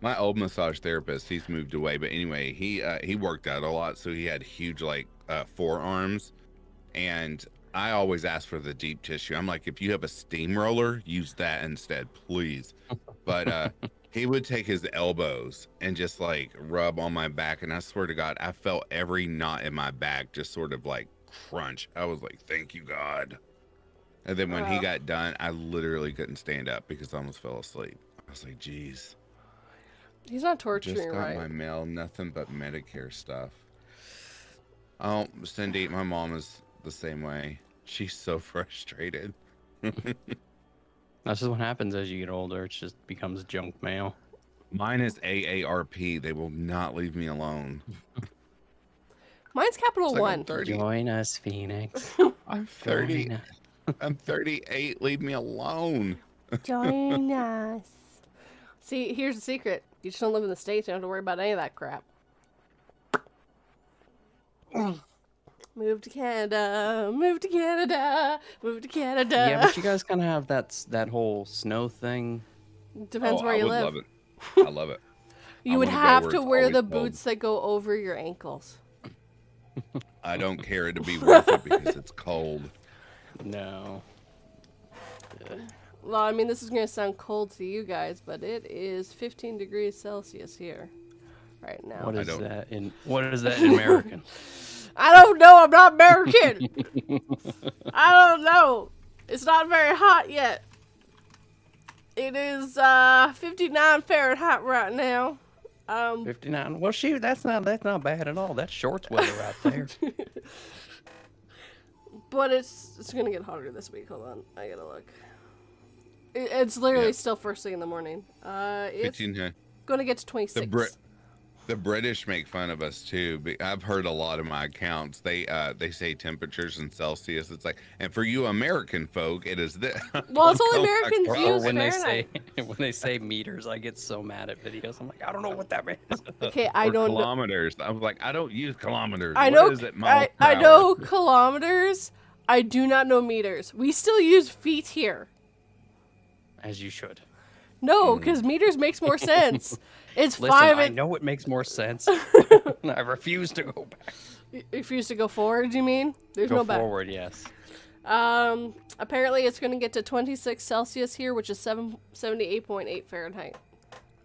My old massage therapist, he's moved away, but anyway, he worked out a lot, so he had huge forearms, and I always ask for the deep tissue. I'm like, if you have a steamroller, use that instead, please. But he would take his elbows and just like rub on my back, and I swear to God, I felt every knot in my back just sort of like crunch. I was like, thank you, God. And then when he Wow. got done, I literally couldn't stand up because I almost fell asleep. I was like, geez. He's not Just torturing, got right? my mail, nothing but Medicare stuff. Oh, Cindy, my mom is the same way. She's so frustrated. That's just what happens as you get older. It just becomes junk mail. Mine is AARP. They will not leave me alone. Mine's Capital It's like One. I'm 30. Join us, Phoenix. I'm 30. Join us. I'm 38. Leave me alone. Join us. See, here's the secret. You just don't live in the States. You don't have to worry about any of that crap. Move to Canada. Move to Canada. Move to Canada. Yeah, but you guys kind of have that whole snow thing. Depends where I you would live. love it. I love it. I You would wanna go have where to it's wear always the cold. boots that go over your ankles. I don't care to be worth it because it's cold. No. Well, I mean, this is going to sound cold to you guys, but it is 15 degrees Celsius here right now. What is don't- that in American? I don't know. I'm not American. I don't know. It's not very hot yet. It is 59 Fahrenheit right now. 59. Well, shoot, that's not bad at all. That's shorts weather right there. But it's gonna get hotter this week. Hold on, I gotta look. It's literally Yeah. still first thing in the morning. It's 15. gonna get to 26. The British make fun of us too. I've heard a lot of my accounts. They say temperatures in Celsius. It's like, and for you American folk, it is this. Well, it's only Oh my Americans God. use when Fahrenheit. they say meters, I get so mad at videos. I'm like, I don't know what that means. Okay, I Or don't know. kilometers. I was like, I don't use kilometers. I What know. is it, miles per I hour? know kilometers. I do not know meters. We still use feet here. As you should. No, because meters makes more sense. It's Listen, 5. I know it makes more sense. I refuse to go back. You refuse to go forward. You mean? There's Go no back. forward, yes. Apparently it's going to get to 26 Celsius here, which is 78.8 Fahrenheit.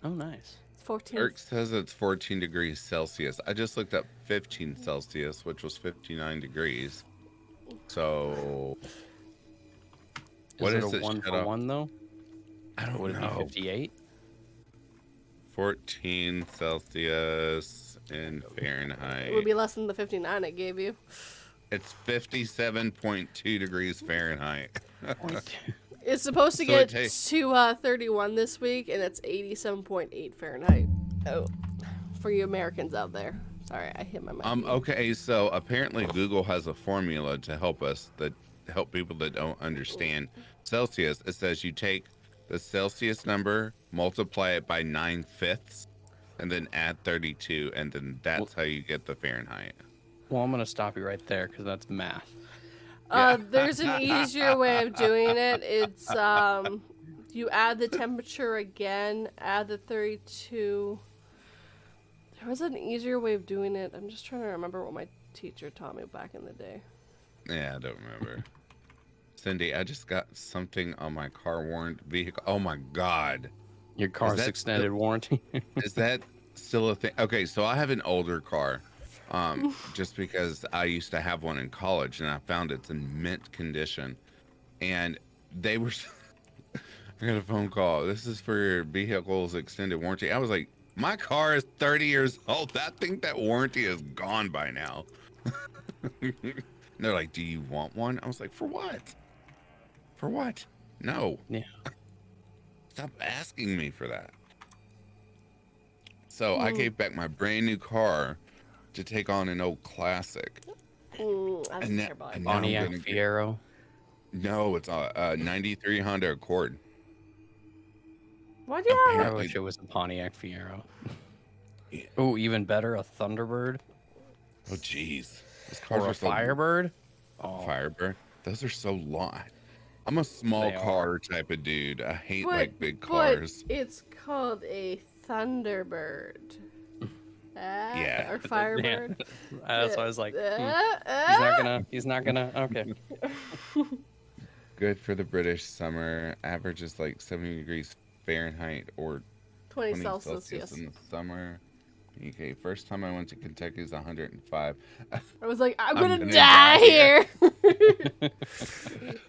Oh, nice. It's 14. Eric says it's 14 degrees Celsius. I just looked up 15 Celsius, which was 59 degrees. So, what is is it a it? 1 Shut for up. 1, though? I don't Would it be know. 58? 14 Celsius in Fahrenheit. It would be less than the 59 I gave you. It's 57.2 degrees Fahrenheit. It's supposed to So it get takes- to 31 this week, and it's 87.8 Fahrenheit. Oh, for you Americans out there. Sorry, I hit my mic. Okay, so apparently Google has a formula to help us that help people that don't understand Celsius. It says you take the Celsius number, multiply it by 9/5, and then add 32, and then that's how you get the Fahrenheit. Well, I'm going to stop you right there because that's math. There's an easier way of doing it. It's you add the temperature again, add the 32. There was an easier way of doing it. I'm just trying to remember what my teacher taught me back in the day. Yeah, I don't remember. Cindy, I just got something on my car warranty vehicle. Oh my God. Your car's that extended warranty. Is that still a thing. Okay, so I have an older car, just because I used to have one in college, and I found it's in mint condition, and they were. I got a phone call. This is for your vehicle's extended warranty. I was like, my car is 30 years old. I think that warranty is gone by now. They're like, do you want one? I was like, for what? For what? No. Yeah. Stop asking me for that. So I gave back my brand new car to take on an old classic. And now I'm Pontiac gonna Fiero. No, it's a 93 Honda Accord. Why do you have? I wish it was a Pontiac Fiero. Oh, even better, a Thunderbird Oh, jeez. These or cars a are so Firebird. Oh, Firebird. Those are so long. I'm a small They car type of dude. I hate But, like big cars. But it's called a Thunderbird. Yeah. Or Firebird. that's why I was like, he's not gonna. Okay. Good for the British summer. Average is like 70 degrees Fahrenheit or 20 20 Celsius, Celsius yes. in the summer. Okay, first time I went to Kentucky was 105. I was like, I'm I'm gonna gonna die die here.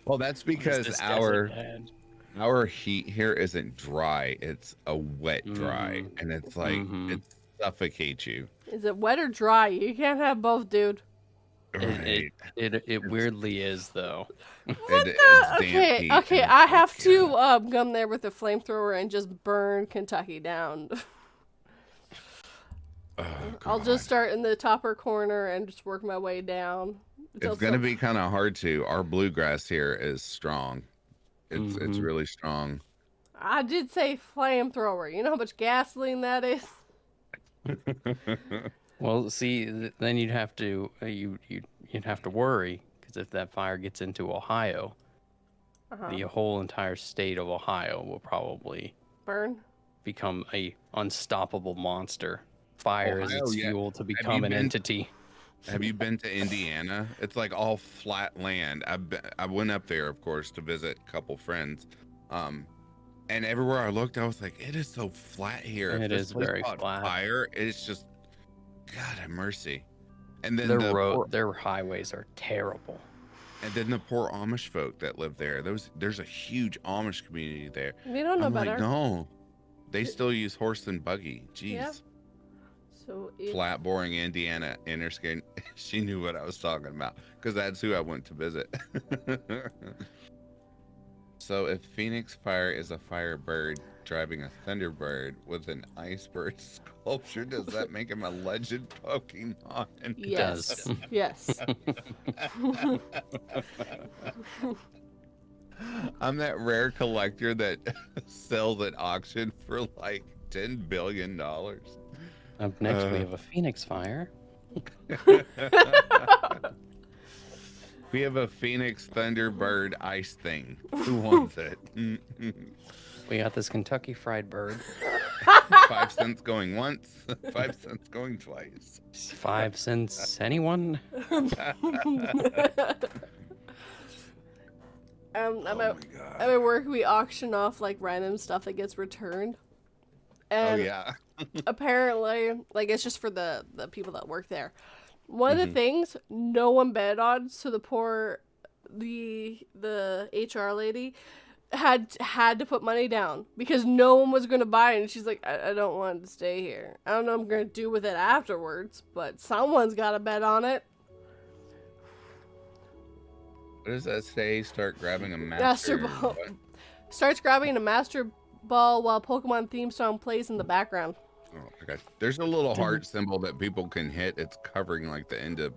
Well, that's What is because this our desert land? our heat here isn't dry. It's a wet dry, and it's like it suffocates you. Is it wet or dry? You can't have both, dude. Right. It weirdly is though. It's damp Okay, heat, okay, and I it's have like, to come there with a flamethrower and just burn Kentucky down. oh, I'll God. just start in the topper corner and just work my way down. It's gonna be kind of hard to. Our bluegrass here is strong. It's really strong. I did say flamethrower. You know how much gasoline that is? Well, see, then you'd have to you'd have to worry because if that fire gets into Ohio, the whole entire state of Ohio will probably Burn. become a unstoppable monster. Fire is Ohio, its yeah. fuel to you become an been- entity. Have you been to Indiana? It's like all flat land. I went up there, of course, to visit a couple friends. And everywhere I looked, I was like, it is so flat here. If It this is place very caught flat. Fire, it's just, God have mercy. And then Their highways are terrible. and then the poor Amish folk that live there. There's a huge Amish community there. We don't know I'm about like, our... no, they still use horse and buggy. Jeez. Yeah. So Flat, boring Indiana interstate. She knew what I was talking about because that's who I went to visit. So if Phoenix Fire is a firebird driving a Thunderbird with an iceberg sculpture, does that make him a legend Pokemon? Yes. does. Yes. I'm that rare collector that sells at auction for like $10 billion. Up next, we have a Phoenix Fire. We have a Phoenix Thunderbird ice thing. Who wants it? We got this Kentucky Fried Bird. 5 cents going once, 5 cents going twice. 5 cents. Anyone? I'm at work. We auction off like random stuff that gets returned. And Oh yeah. apparently, like it's just for the people that work there. One of the things no one bet on, so the HR lady had to put money down because no one was going to buy it, and she's like, I don't want to stay here. I don't know what I'm going to do with it afterwards, but someone's got to bet on it. What does that say? Start grabbing a Master master. ball. what? Starts grabbing a master ball while Pokemon theme song plays in the background. Oh my god. There's a little heart symbol that people can hit. It's covering like the end of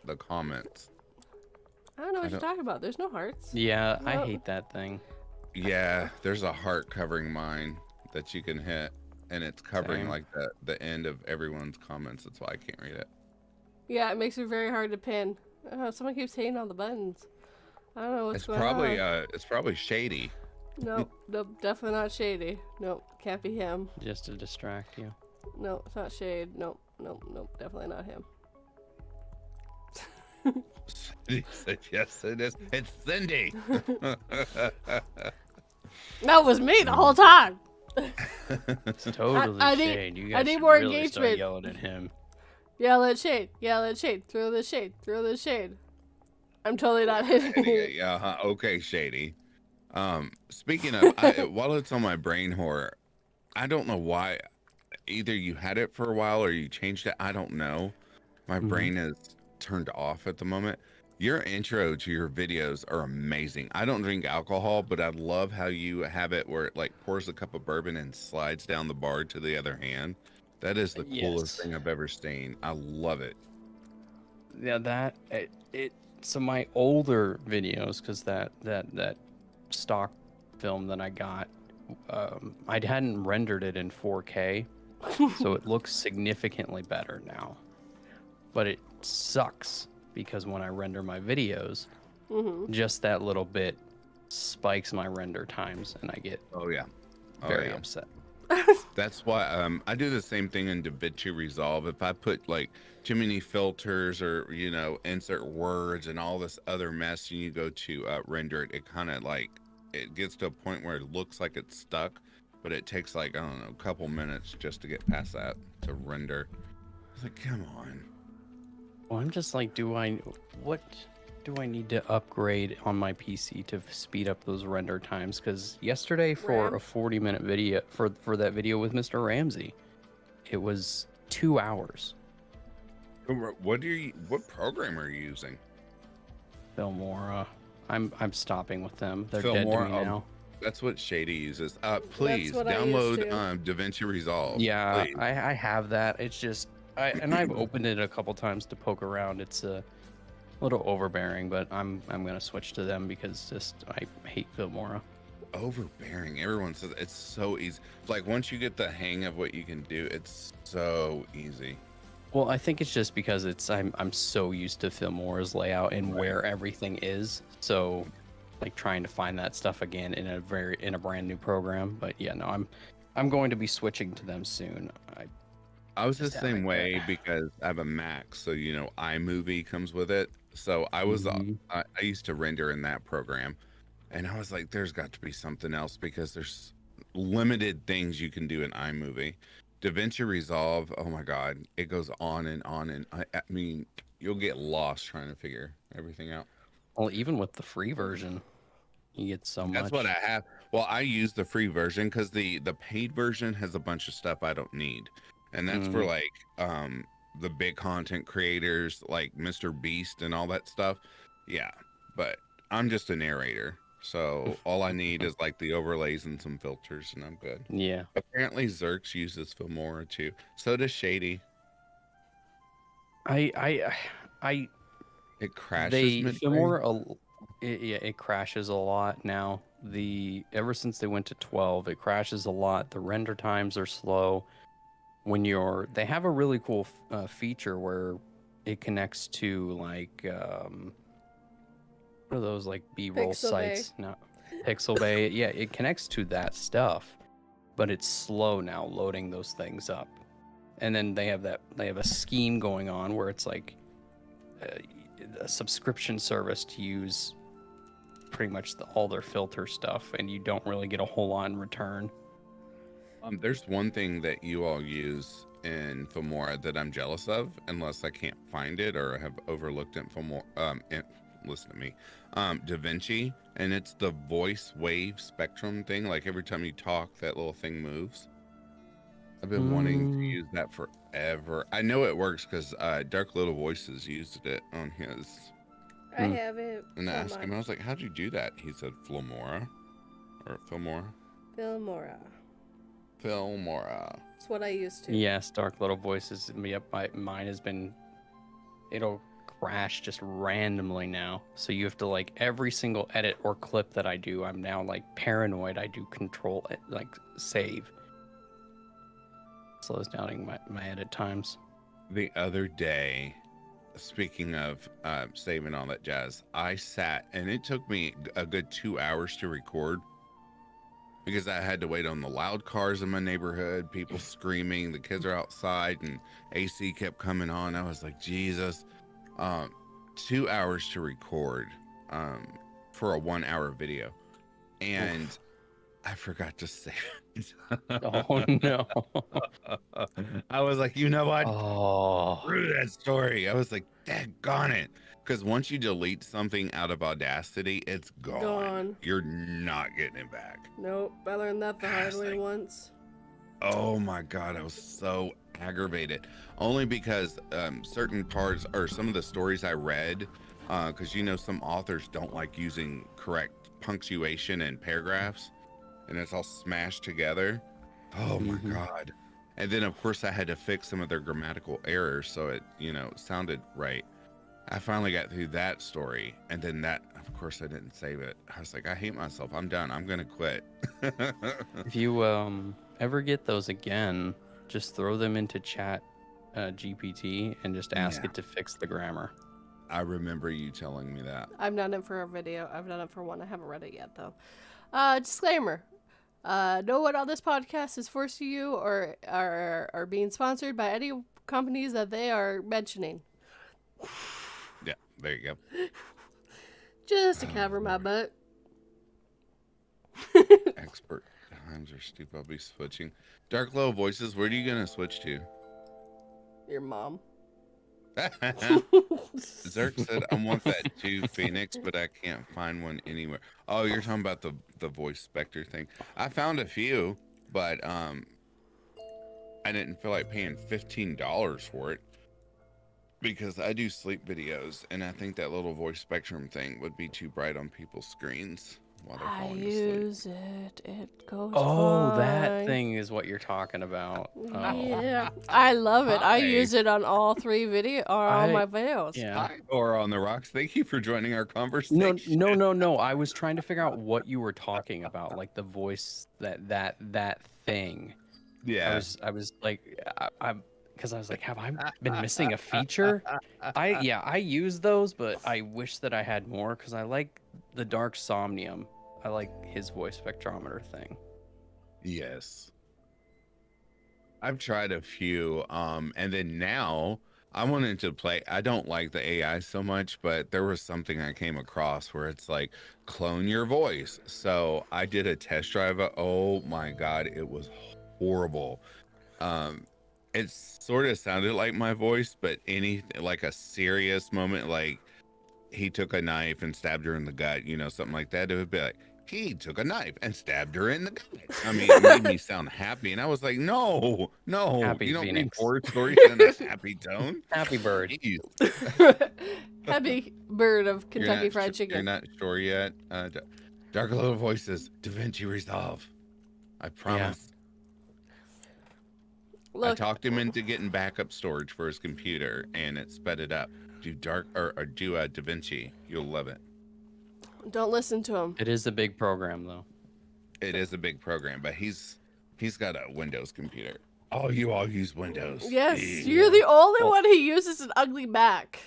the comments. I don't know what you're talking about. There's no hearts. Yeah, I No. hate that thing. Yeah, there's a heart covering mine that you can hit, and it's covering Same. like the end of everyone's comments. That's why I can't read it. Yeah, it makes it very hard to pin. Someone keeps hitting on the buttons. I don't know what's It's going probably on. it's probably shady. Nope, definitely not shady. Nope, can't be him. Just to distract you. No, it's not shade. Nope, definitely not him. He said, yes, it is. It's Cindy. That was me the whole time. It's totally I need- Shade. You I guys need should more really start engagement. yelling at him. Yell at Shade. Yell at Shade. Throw the shade. Throw the shade. I'm totally not hitting it. Yeah, okay, Shady. Speaking of, while it's on my brain horror, I don't know why. Either you had it for a while or you changed it. I don't know. My brain is turned off at the moment. Your intro to your videos are amazing. I don't drink alcohol, but I love how you have it where it like pours a cup of bourbon and slides down the bar to the other hand. That is the coolest thing I've ever seen. I love it. Yeah, so my older videos, because that stock film that I got, I hadn't rendered it in 4K, so it looks significantly better now. But it sucks because when I render my videos, just that little bit spikes my render times, and I get very upset. That's why I do the same thing in DaVinci Resolve. If I put like too many filters or insert words and all this other mess, and you go to render it, it kind of like it gets to a point where it looks like it's stuck, but it takes like I don't know a couple minutes just to get past that to render. It's like, come on. Well, I'm just like, what do I need to upgrade on my PC to speed up those render times? Because yesterday for a 40-minute video, for that video with Mr. Ramsey, it was 2 hours. What program are you using? Filmora. I'm stopping with them. They're Filmora, dead to me now. That's what Shady uses. Please what I download used to. DaVinci Resolve. Yeah, please. I have that. It's just I've opened it a couple times to poke around. It's a little overbearing, but I'm gonna switch to them because I hate Filmora. Overbearing. Everyone says it's so easy. Like once you get the hang of what you can do, it's so easy. Well, I think it's just because I'm so used to Filmora's layout and where everything is. So like trying to find that stuff again in a brand new program. But yeah, no, I'm going to be switching to them soon. I was the same way because I have a Mac, so iMovie comes with it. So I was I used to render in that program, and I was like, there's got to be something else because there's limited things you can do in iMovie. DaVinci Resolve, oh my God, it goes on and on, and I mean, you'll get lost trying to figure everything out. Well, even with the free version, you get so much. That's what I have. Well, I use the free version because the paid version has a bunch of stuff I don't need. And that's for like the big content creators like Mr. Beast and all that stuff. Yeah, but I'm just a narrator. So all I need is like the overlays and some filters and I'm good. Yeah. Apparently Xerx uses Filmora too. So does Shady. It crashes. Filmora, it crashes a lot now. Ever since they went to 12, it crashes a lot. The render times are slow. They have a really cool feature where it connects to like what are those like B-roll sites? No, Pixabay. Yeah, it connects to that stuff, but it's slow now loading those things up. And then they have a scheme going on where it's like a subscription service to use pretty much all their filter stuff, and you don't really get a whole lot in return. There's one thing that you all use in Filmora that I'm jealous of, unless I can't find it or have overlooked it. Listen to me, DaVinci, and it's the voice wave spectrum thing. Like every time you talk, that little thing moves. I've been wanting to use that forever. I know it works because Dark Little Voices used it on his. I have it. And I asked him, I was like, "How'd you do that?" He said, "Filmora, or Filmora." Filmora. That's what I used to. Yes, Dark Little Voices. Yep, mine has been. It'll crash just randomly now. So you have to like every single edit or clip that I do. I'm now like paranoid. I do control it, like save. Slows down my edit times. The other day, speaking of saving all that jazz, I sat and it took me a good 2 hours to record. Because I had to wait on the loud cars in my neighborhood, people screaming, the kids are outside, and AC kept coming on. I was like, Jesus. 2 hours to record for a 1 hour video. And I forgot to say it. Oh no. I was like, you know what? Oh. Screw that story. I was like, daggone it. Because once you delete something out of Audacity, it's gone. Gone. You're not getting it back. Nope, I learned that the hard way Like, once. oh my God, I was so aggravated. Only because certain parts or some of the stories I read, because some authors don't like using correct punctuation in paragraphs, and it's all smashed together. Oh my God. And then of course I had to fix some of their grammatical errors so it, sounded right. I finally got through that story, and then that, of course, I didn't save it. I was like, I hate myself. I'm done. I'm gonna quit. If you ever get those again, just throw them into chat GPT and just ask it to fix the grammar. I remember you telling me that. I've done it for a video. I've done it for one. I haven't read it yet, though. Disclaimer. No one on this podcast is forcing you or are being sponsored by any companies that they are mentioning. Yeah, there you go. Just to cover my butt. Expert times are stupid. I'll be switching. Dark Low Voices, where are you going to switch to? Your mom. Zerk said, I want that too, Phoenix, but I can't find one anywhere. Oh, you're talking about the voice specter thing. I found a few, but I didn't feel like paying $15 for it because I do sleep videos, and I think that little voice spectrum thing would be too bright on people's screens while they're falling asleep. I use it. It goes Oh, that fine. thing is what you're talking about. Yeah, I love it. I use it on all three all my videos. Yeah. Hi, or on the rocks. Thank you for joining our conversation. No. I was trying to figure out what you were talking about, like the voice that thing. Yeah. I was like, because I was like, have I been missing a feature? I use those, but I wish that I had more because I like the Dark Somnium. I like his voice spectrometer thing. Yes. I've tried a few, and then now I wanted to play. I don't like the AI so much, but there was something I came across where it's like clone your voice. So I did a test drive. Oh my God, it was horrible. It sort of sounded like my voice, but like a serious moment, like he took a knife and stabbed her in the gut, something like that. It would be like, he took a knife and stabbed her in the gut. I mean, it made me sound happy. And I was like, no, Happy you don't Phoenix. read horror stories in a happy tone. Happy bird. Jeez. Happy bird of Kentucky Fried Chicken. You're not sure yet. Dark Little Voices, Da Vinci Resolve. I promise. Look, I talked him into getting backup storage for his computer, and it sped it up. Do Da Vinci. You'll love it. don't listen to him. It is a big program, though. It is a big program, but he's got a Windows computer. Oh, you all use Windows. Yes, Yeah. you're the only one who uses an ugly Mac.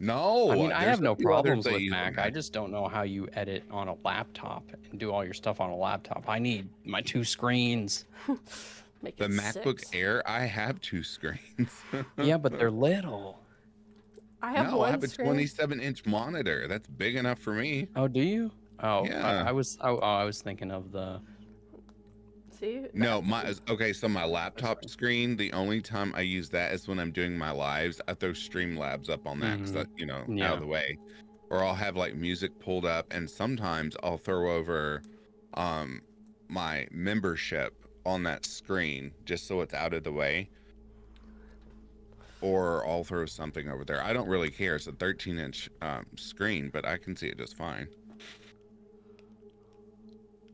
No, I mean, I there's have no a few others problems that with use Mac. I just don't know how you edit on a laptop and do all your stuff on a laptop. I need my 2 screens. Make the it MacBook 6. Air. I have 2 screens. Yeah, but they're little. I have No, one I have a screen. 27-inch monitor. That's big enough for me. Oh, do you? Oh, Yeah. I was thinking of the. See? No, so my laptop screen, the only time I use that is when I'm doing my lives. I throw Streamlabs up on that because that, out Yeah. of the way. Or I'll have like music pulled up, and sometimes I'll throw over my membership on that screen just so it's out of the way. Or I'll throw something over there. I don't really care. It's a 13-inch screen, but I can see it just fine.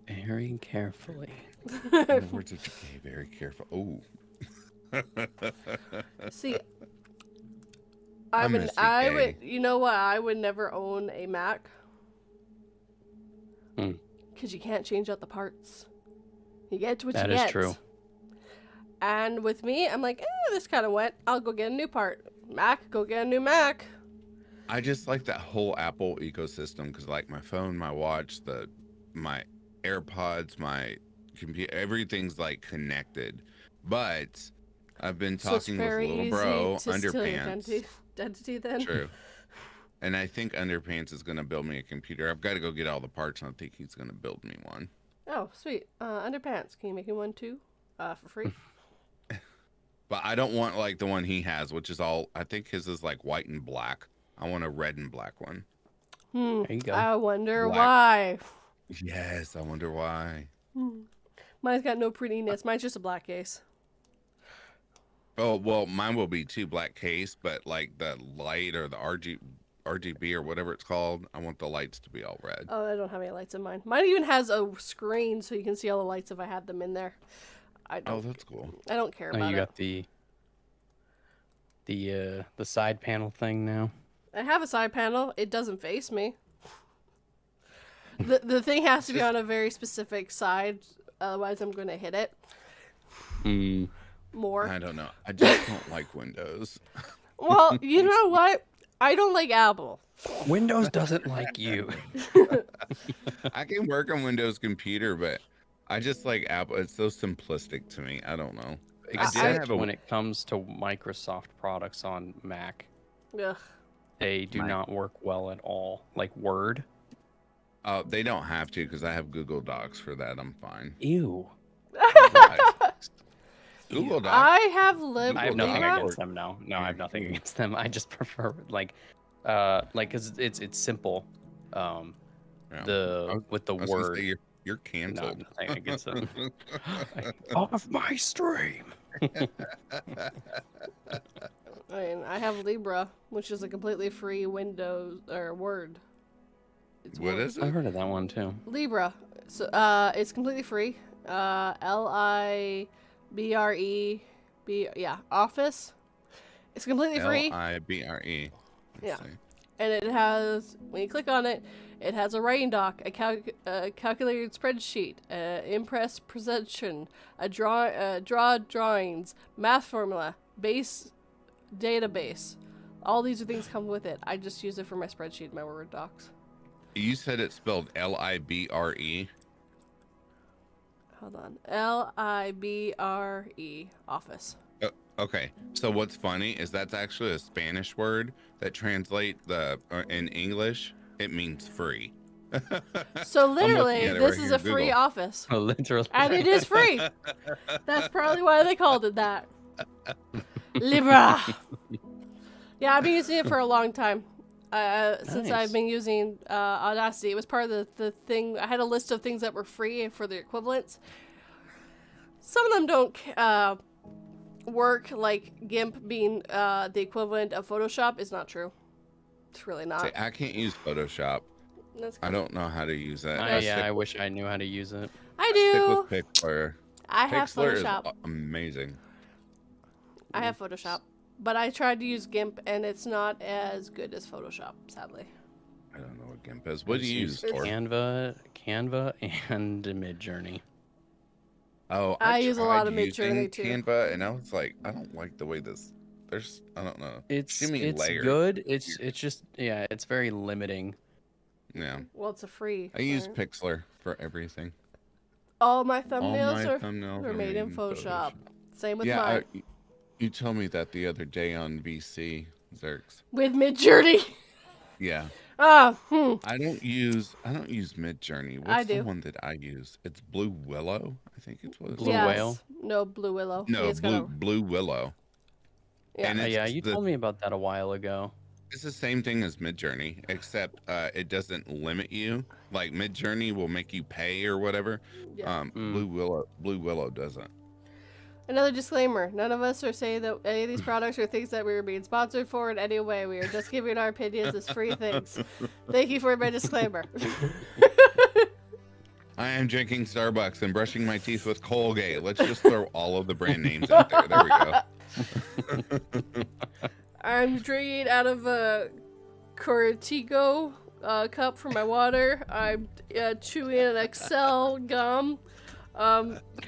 Very carefully. In the words of decay, very careful. Oh. See, I miss you, I Kay. would, you know what? I would never own a Mac. Hmm. Because you can't change out the parts. You get what That you is get. true. And with me, I'm like, this kind of went. I'll go get a new part. Mac, go get a new Mac. I just like that whole Apple ecosystem because, like, my phone, my watch, my AirPods, my computer, everything's like connected. But I've been So it's talking with very little easy bro to steal your Underpants. identity then. True. And I think Underpants is gonna build me a computer. I've got to go get all the parts, and I think he's gonna build me one. Oh, sweet. Underpants. Can you make me one too? For free? But I don't want like the one he has, which is all. I think his is like white and black. I want a red and black one. There you go. I wonder Black. why. Yes, I wonder why. Mine's got no prettiness. Mine's just a black case. Oh well, mine will be too black case, but like the light or the RGB or whatever it's called, I want the lights to be all red. Oh, I don't have any lights in mine. Mine even has a screen so you can see all the lights if I had them in there. I Oh, don't. that's cool. I don't care Oh, about you it. got the side panel thing now. I have a side panel. It doesn't face me. The thing has to be on a very specific side, otherwise I'm going to hit it more. I don't know. I just don't like Windows. Well, you know what? I don't like Apple. Windows doesn't like you. I can work on Windows computer, but I just like Apple. It's so simplistic to me. I don't know. Except when it comes to Microsoft products on Mac, Ugh. they do not work well at all. Like Word. They don't have to because I have Google Docs for that. I'm fine. Ew. Google Docs. I have I have nothing Libra. against them. No, I have nothing against them. I just prefer like 'cause it's simple. Yeah. With the I was gonna Word. say you're No, canceled. nothing against them. Off my stream. I mean, I have Libra, which is a completely free Windows or Word. It's What Word. is I it? heard of that one too. Libra. So it's completely free. Libre. Yeah, Office. It's completely free. Libre. Yeah. And it has, when you click on it, it has a writing doc, a calculated spreadsheet, impress presentation, draw drawings, math formula, base database. All these are things come with it. I just use it for my spreadsheet and my Word docs. You said it's spelled Libre. Hold on. Libre. Office. Okay, so what's funny is that's actually a Spanish word that translate in English. It means free. So looking literally, at it this right is here a in free Google. office. Literally. And it is free. That's probably why they called it that. Libra. Yeah, I've been using it for a long time. Since Nice. I've been using Audacity. It was part of the thing. I had a list of things that were free for the equivalents. Some of them don't work, like GIMP being the equivalent of Photoshop is not true. It's really not. See, I can't use Photoshop. That's I don't know how to use it. I wish I knew how to use it. I Stick do. with Pixlr. I have Pixlr Photoshop. is amazing. I have Photoshop. But I tried to use GIMP, and it's not as good as Photoshop, sadly. I don't know what GIMP is. What do you use? It's- For? Canva, and Midjourney. Oh, I use a lot of tried using Midjourney, too. Canva, and I was like, I don't like the way this. I don't know. It's Too many layers. good. It's just it's very limiting. Yeah, Well, it's a free. I use right? Pixlr for everything. All my All thumbnails my are thumbnails made in Photoshop. Same with mine. You told me that the other day on VC Zerks. With Midjourney. Yeah, Ah, I don't use Midjourney. What's I the do. one that I use? It's Blue Willow. I think it's what it's Blue called. Whale? No, Blue Willow. No, It's got Blue Willow. Yeah. And Yeah, it's you told me about that a while ago. It's the same thing as Midjourney, except it doesn't limit you. Like Midjourney will make you pay or whatever. Yeah. Blue Willow doesn't. Another disclaimer. None of us are saying that any of these products are things that we are being sponsored for in any way. We are just giving our opinions as free things. Thank you for my disclaimer. I am drinking Starbucks and brushing my teeth with Colgate. Let's just throw all of the brand names out there. There we go. I'm drinking out of a Cortigo cup for my water. I'm chewing an Excel gum.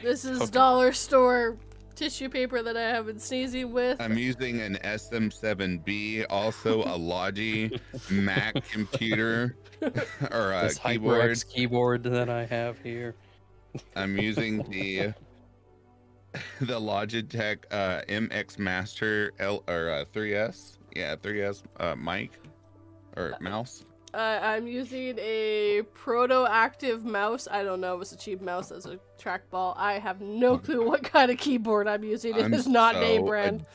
This is dollar store tissue paper that I have been sneezing with. I'm using an SM7B, also a Logi Mac computer or a This keyboard. HyperX keyboard that I have here. I'm using the Logitech MX Master 3S. Yeah, 3S mic or mouse. I'm using a proto-active mouse. I don't know if it's a cheap mouse as a trackball. I have no clue what kind of keyboard I'm using. It is not name brand.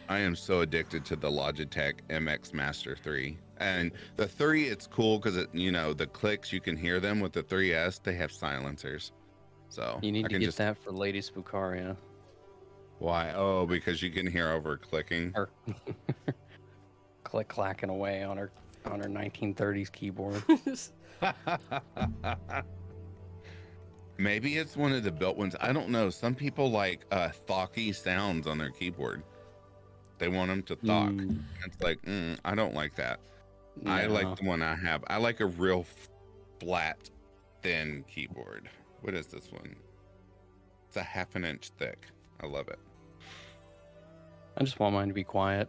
I am so addicted to the Logitech MX Master 3. And the 3, it's cool because the clicks, you can hear them. With the 3S, they have silencers. So You need to get that for Lady Spookaria. Why? Oh, because you can hear over clicking. Or clacking away on her 1930s keyboard. Maybe it's one of the built ones. I don't know. Some people like thocky sounds on their keyboard. They want them to thok. It's like, I don't like that. No. I like the one I have. I like a real flat, thin keyboard. What is this one? It's a 1/2 inch thick. I love it. I just want mine to be quiet.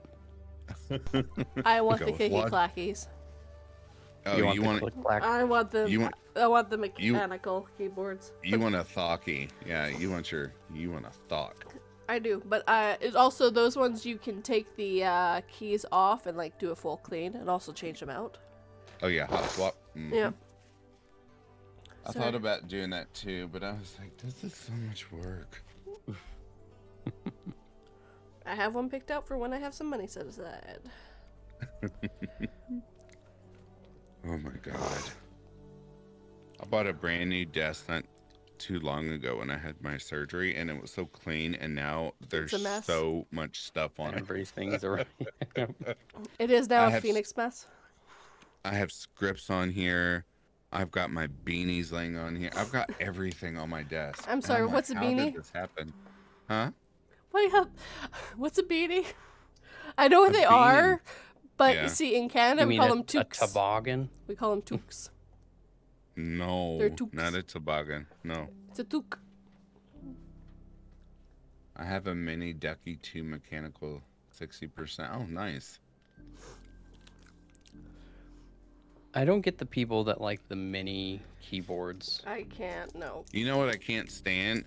I want the clicky clackies. Oh, you want it? I want the. I want the mechanical keyboards. You want a thocky? Yeah, you want a thok. I do, but it's also those ones you can take the keys off and like do a full clean and also change them out. Oh yeah, hot swap. Yeah. I thought about doing that too, but I was like, this is so much work. I have one picked out for when I have some money set aside. Oh my god. I bought a brand new desk not too long ago when I had my surgery, and it was so clean, and now there's so much stuff on Everything's around. It is now a Phoenix mess. I have scripts on here. I've got my beanies laying on here. I've got everything on my desk. I'm sorry, what's a beanie? How did this happen? Huh? What's a beanie? I know what they are, but you see, in Canada we call them toques. A toboggan? We call them toques. No, not a toboggan. No. It's a toque. I have a mini Ducky 2 mechanical 60%. Oh, nice. I don't get the people that like the mini keyboards. I can't, no. You know what I can't stand?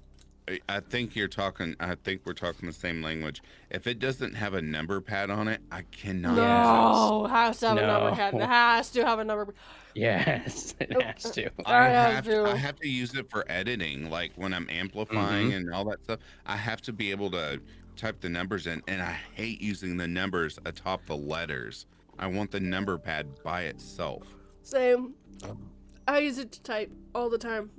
I think we're talking the same language. If it doesn't have a number pad on it, I cannot. No, it has to have a number pad. It has to have a number. Yes, it has to. I have to use it for editing, like when I'm amplifying and all that stuff. I have to be able to type the numbers in, and I hate using the numbers atop the letters. I want the number pad by itself. Same. I use it to type all the time.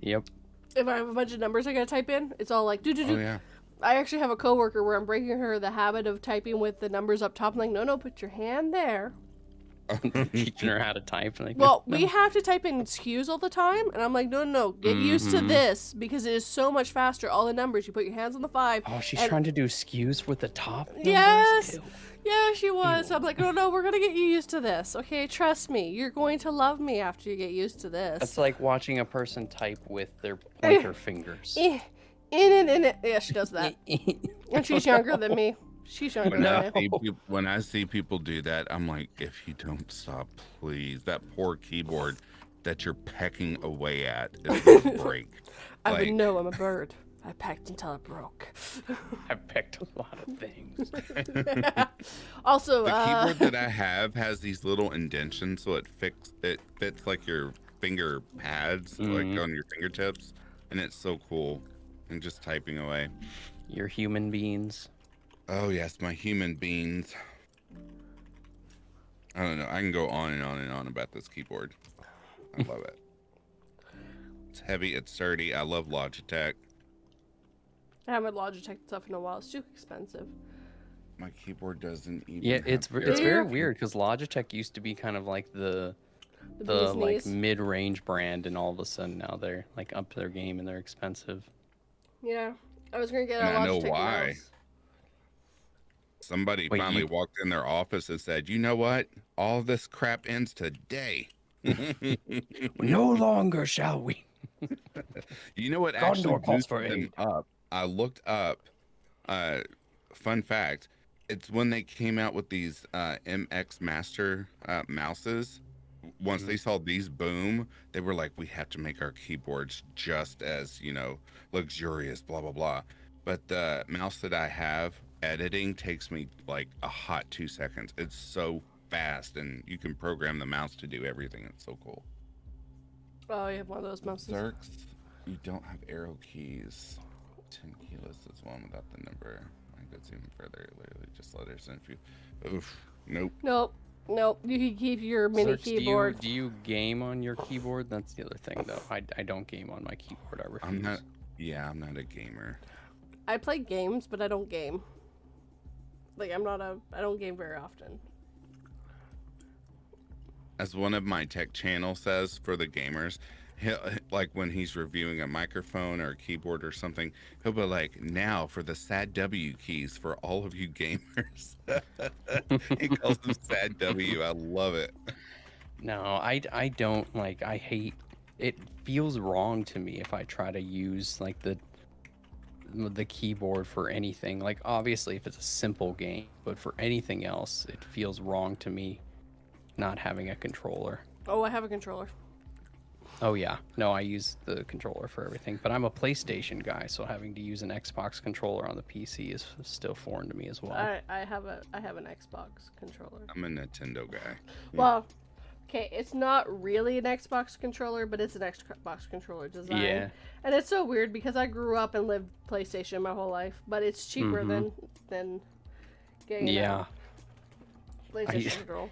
Yep. If I have a bunch of numbers I gotta type in, it's all like do. Oh, yeah. I actually have a coworker where I'm breaking her the habit of typing with the numbers up top. I'm like, no, put your hand there. Teaching her how to type. Like, well, we have to type in SKUs all the time, and I'm like, no, get used to this because it is so much faster. All the numbers, you put your hands on the 5. Oh, she's trying to do SKUs with the top numbers? Yes. Ew. Yeah, she was. Ew. I'm like, no, we're going to get you used to this. Okay, trust me. You're going to love me after you get used to this. That's like watching a person type with their pointer fingers. Yeah, she does that. And she's younger than me. She's younger than me. When I see people do that, I'm like, if you don't stop, please. That poor keyboard that you're pecking away at is going to break. I would know I'm a bird. I pecked until it broke. I pecked a lot of things. Also, the keyboard that I have has these little indentions, so it fits like your finger pads, like on your fingertips, and it's so cool. And just typing away. Your human beings. Oh yes, my human beings. I don't know. I can go on and on and on about this keyboard. I love it. It's heavy. It's sturdy. I love Logitech. I haven't Logitech stuff in a while. It's too expensive. My keyboard doesn't even. Yeah, it's very weird because Logitech used to be kind of like the like mid-range brand, and all of a sudden now they're like up their game and they're expensive. Yeah, I was gonna get a Logitech. I know why. Somebody finally walked in their office and said, "You know what? All this crap ends today. No longer shall we." You know what actually boosted them up? I looked up. Fun fact: it's when they came out with these MX Master mouses. Once they saw these boom, they were like, "We have to make our keyboards just as luxurious." Blah blah blah. But the mouse that I have, editing takes me like a hot 2 seconds. It's so fast, and you can program the mouse to do everything. It's so cool. Oh, you have one of those mouses. Zerks, you don't have arrow keys. 10 keyless is one without the number. I could see even further. Literally just letters and few. Oof. Nope. Nope. You can keep your mini Zerks, keyboard. Do you game on your keyboard? That's the other thing, though. I don't game on my keyboard. I refuse. I'm not a gamer. I play games, but I don't game. Like, I don't game very often. As one of my tech channel says for the gamers, like when he's reviewing a microphone or a keyboard or something, he'll be like, now for the sad W keys for all of you gamers. He calls them sad W. I love it. No, I don't like. I hate. It feels wrong to me if I try to use like the keyboard for anything. Like obviously if it's a simple game, but for anything else, it feels wrong to me not having a controller. Oh, I have a controller. Oh yeah, no, I use the controller for everything, but I'm a PlayStation guy, so having to use an Xbox controller on the PC is still foreign to me as well. I have an Xbox controller. I'm a Nintendo guy. Well, okay, it's not really an Xbox controller, but it's an Xbox controller design. Yeah. And it's so weird because I grew up and lived PlayStation my whole life, but it's cheaper than getting a PlayStation controller.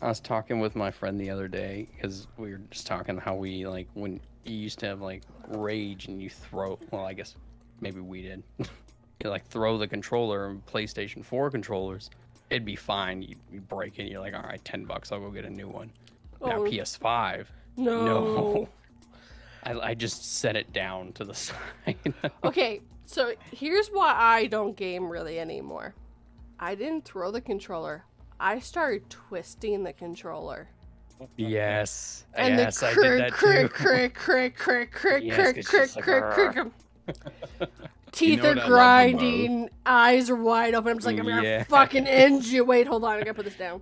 I was talking with my friend the other day because we were just talking how we like when you used to have like rage and you throw. Well, I guess maybe we did. You like throw the controller and PlayStation 4 controllers. It'd be fine. You break it. You're like, all right, $10. I'll go get a new one. Now PS5. No. I just set it down to the side. Okay, so here's why I don't game really anymore. I didn't throw the controller. I started twisting the controller. Yes. And yes, the I did that too. Teeth know are what I love the grinding, eyes are wide open. I'm just like, I'm gonna fucking end you. Wait, hold on, I gotta put this down.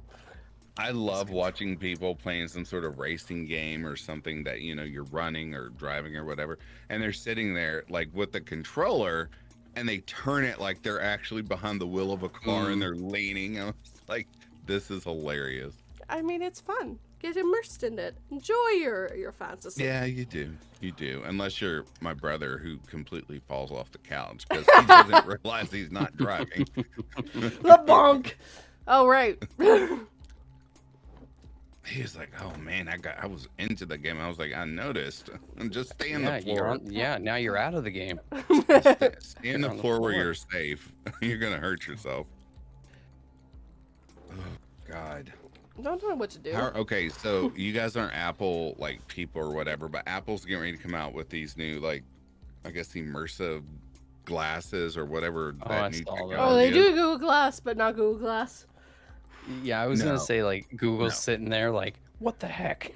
I love watching people playing some sort of racing game or something that, you know, you're running or driving or whatever, and they're sitting there like with the controller and they turn it like they're actually behind the wheel of a car and they're leaning. I was like, this is hilarious. I mean, it's fun. Get immersed in it. Enjoy your fantasy. Yeah, you do. You do. Unless you're my brother who completely falls off the couch because he doesn't realize he's not driving. The bonk. Oh, right. He's like, oh man, I was into the game. I was like, I noticed. And just stay on the Yeah, floor. now you're out of the game. Stay on the floor where you're safe. You're gonna hurt yourself. Oh God. Don't know what to do. Okay, so you guys aren't Apple like people or whatever, but Apple's getting ready to come out with these new like, I guess immersive glasses or whatever. I saw that. Oh, they do Google Glass, but not Google Glass. Yeah, I was gonna say like Google's sitting there like, what the heck?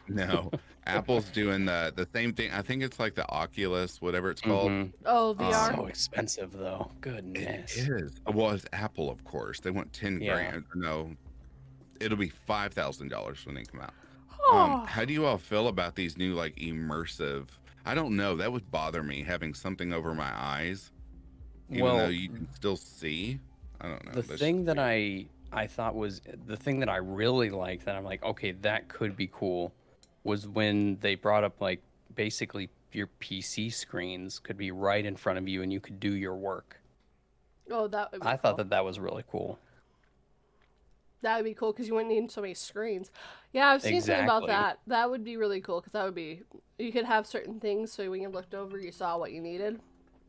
No, Apple's doing the same thing. I think it's like the Oculus, whatever it's called. Oh, VR. So expensive though. Goodness. It is. Well, it's Apple, of course. They want 10 grand. No, it'll be $5,000 when they come out. How do you all feel about these new like immersive? I don't know. That would bother me having something over my eyes, even though you can still see. I don't know. The thing that I thought was the thing that I really liked that I'm like, okay, that could be cool, was when they brought up like basically your PC screens could be right in front of you and you could do your work. Oh, that would be I thought that was really cool. That would be cool because you wouldn't need so many screens. Yeah, I've seen something about that. That would be really cool because that would be, you could have certain things so when you looked over, you saw what you needed.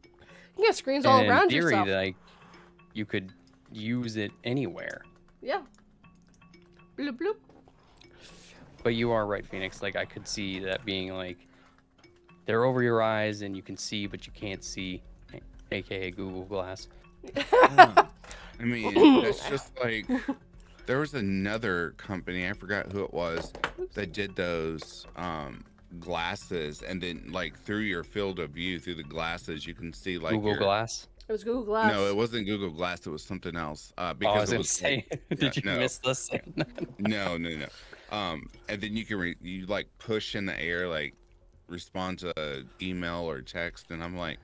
You can get screens all around yourself. Like, you could use it anywhere. Yeah. Bloop, bloop. But you are right, Phoenix. Like, I could see that being like, they're over your eyes and you can see, but you can't see, aka Google Glass. I mean, it's just like, there was another company, I forgot who it was, that did those glasses, and then like through your field of view, through the glasses, you can see like Google Glass? It was Google Glass. No, it wasn't Google Glass. It was something else. Because it was say, did you miss this? No. And then you can you like push in the air, like respond to email or text, and I'm like,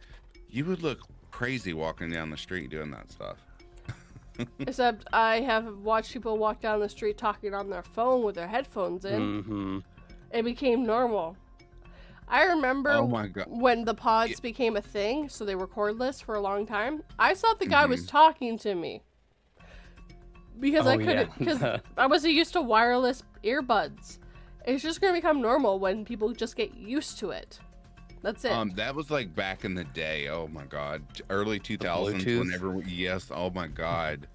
you would look crazy walking down the street doing that stuff. Except I have watched people walk down the street talking on their phone with their headphones in. Mm-hmm. It became normal. I remember Oh my God. when the pods became a thing, so they were cordless for a long time. I thought the guy was talking to me. Because I couldn't, because I wasn't used to wireless earbuds. It's just going to become normal when people just get used to it. That's it. That was like back in the day. Oh my God. Early 2000s, Bluetooth? whenever, yes, oh my God.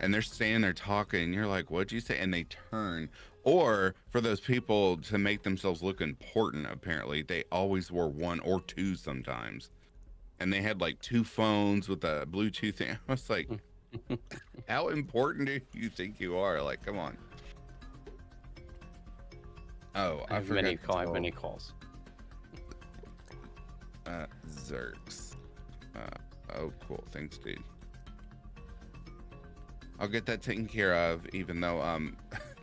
And they're standing there talking, and you're like, what'd you say? And they turn. Or for those people to make themselves look important, apparently, they always wore one or two sometimes. And they had like two phones with a Bluetooth thing. I was like, how important do you think you are? Like, come on. Oh, I have many calls. Zerks. Oh, cool. Thanks, dude. I'll get that taken care of, even though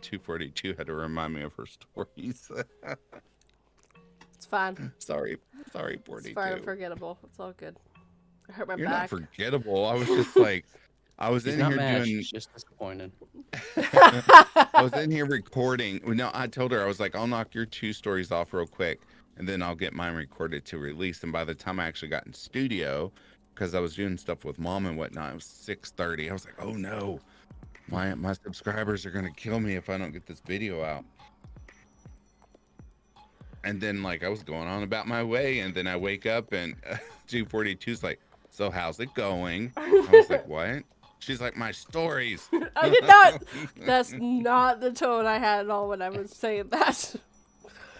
242 had to remind me of her stories. It's fine. Sorry, 42. It's fine. Forgettable. It's all good. I hurt my You're back. not forgettable. I was just like, I was She's in not here mad. doing. She's just disappointed. I was in here recording. No, I told her, I was like, I'll knock your 2 stories off real quick, and then I'll get mine recorded to release. And by the time I actually got in studio, because I was doing stuff with mom and whatnot, it was 6:30. I was like, oh no, my subscribers are gonna kill me if I don't get this video out. And then like I was going on about my way, and then I wake up and 242's like, so how's it going? I was like, what? She's like, my stories. I did not. That's not the tone I had at all when I was saying that.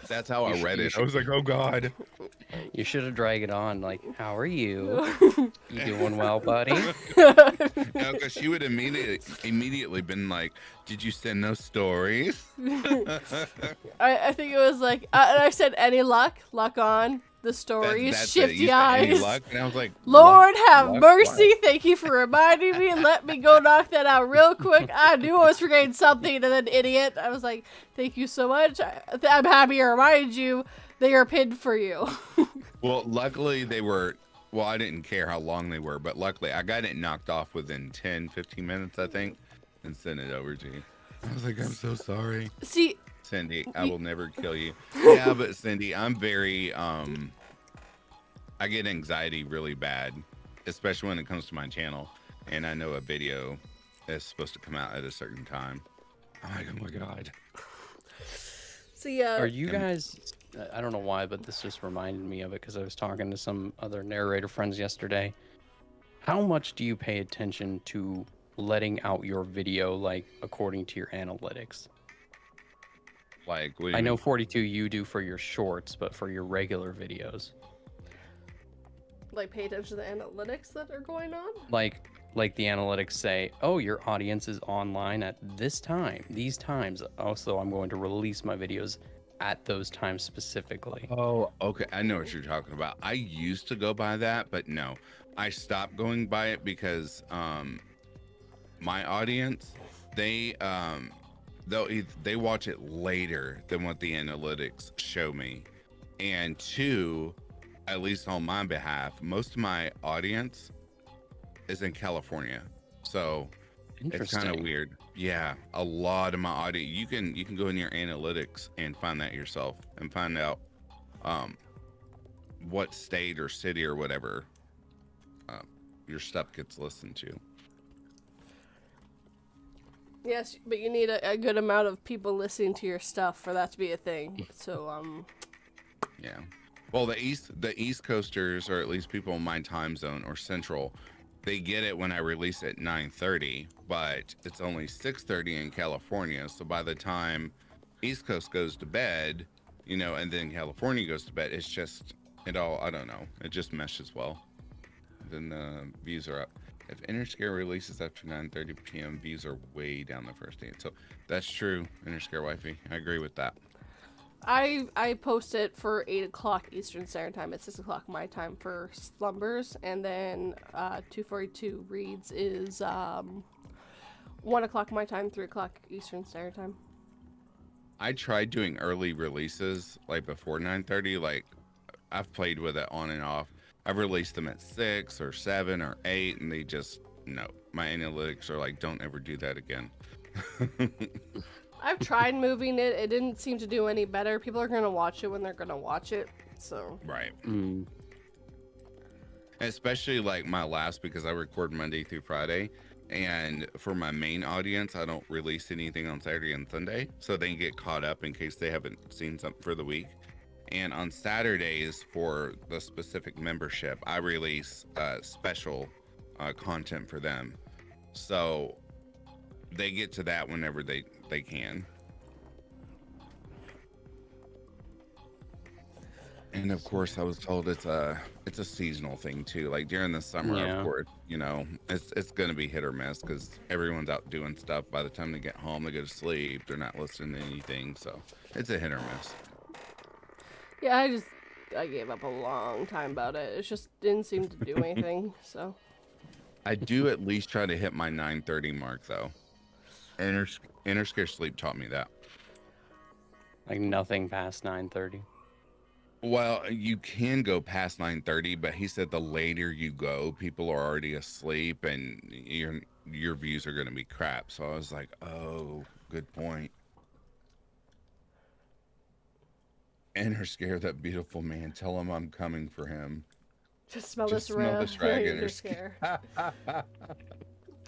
That's how I read it. I was like, oh God. You should have dragged it on. Like, how are you? You doing well, buddy? No, because she would immediately been like, did you send those stories? I think it was like, and I said, any luck? Luck on. The stories, That's shifty it. You said, eyes. "Any luck?" And I was like, Lord have luck mercy. what? Thank you for reminding me. Let me go knock that out real quick. I knew I was forgetting something, and then idiot. I was like, thank you so much. I'm happy I reminded you. They are pinned for you. Well, luckily they were, well, I didn't care how long they were, but luckily I got it knocked off within 10, 15 minutes, I think, and sent it over to you. I was like, I'm so sorry. See, Cindy, I will never kill you. Yeah, but Cindy, I'm very, I get anxiety really bad, especially when it comes to my channel. And I know a video is supposed to come out at a certain time. I'm like, oh my God. see, Are you guys, I don't know why, but this just reminded me of it because I was talking to some other narrator friends yesterday. How much do you pay attention to letting out your video, like, according to your analytics? Like, what do you I know mean? 42 you do for your shorts, but for your regular videos. like, pay attention to the analytics that are going on? Like the analytics say, oh, your audience is online at this time, these times. Also, I'm going to release my videos at those times specifically. Oh, okay. I know what you're talking about. I used to go by that, but no, I stopped going by it because my audience, they watch it later than what the analytics show me. And 2, at least on my behalf, most of my audience is in California. So it's kind of weird. Yeah, a lot of my audience, you can go in your analytics and find that yourself and find out what state or city or whatever your stuff gets listened to. Yes, but you need a good amount of people listening to your stuff for that to be a thing. So, Yeah. Well, the East Coasters, or at least people in my time zone or Central, they get it when I release at 9:30, but it's only 6:30 in California. So by the time East Coast goes to bed, and then California goes to bed, it's just, I don't know. It just meshes well. Then the views are up. If Interscare releases after 9:30 p.m., views are way down the first day. So that's true, Interscare Wifey. I agree with that. I post it for 8 o'clock Eastern Standard Time. It's 6 o'clock my time for slumbers, and then 242 reads is 1 o'clock my time, 3 o'clock Eastern Standard Time. I tried doing early releases like before 9:30. Like I've played with it on and off. I've released them at 6 or 7 or 8, and they just no, my analytics are like, don't ever do that again. I've tried moving it. It didn't seem to do any better. People are going to watch it when they're going to watch it. So. Right. Mm. Especially like my last, because I record Monday through Friday. And for my main audience, I don't release anything on Saturday and Sunday. So they get caught up in case they haven't seen something for the week. And on Saturdays for the specific membership, I release special content for them. So they get to that whenever they can. And of course, I was told it's a seasonal thing too. Like during the summer, Yeah. of course, you know, it's going to be hit or miss because everyone's out doing stuff. By the time they get home, they go to sleep. They're not listening to anything, so it's a hit or miss. Yeah, I gave up a long time about it. It just didn't seem to do anything. So. I do at least try to hit my 9:30 mark though. Inner Scare Sleep taught me that. Like nothing past 9:30. Well, you can go past 9:30, but he said the later you go, people are already asleep and your views are going to be crap. So I was like, oh, good point. Inner Scare that beautiful man. Tell him I'm coming for him. Just smell Just this smell rag. this rag, Inner Inner Scare.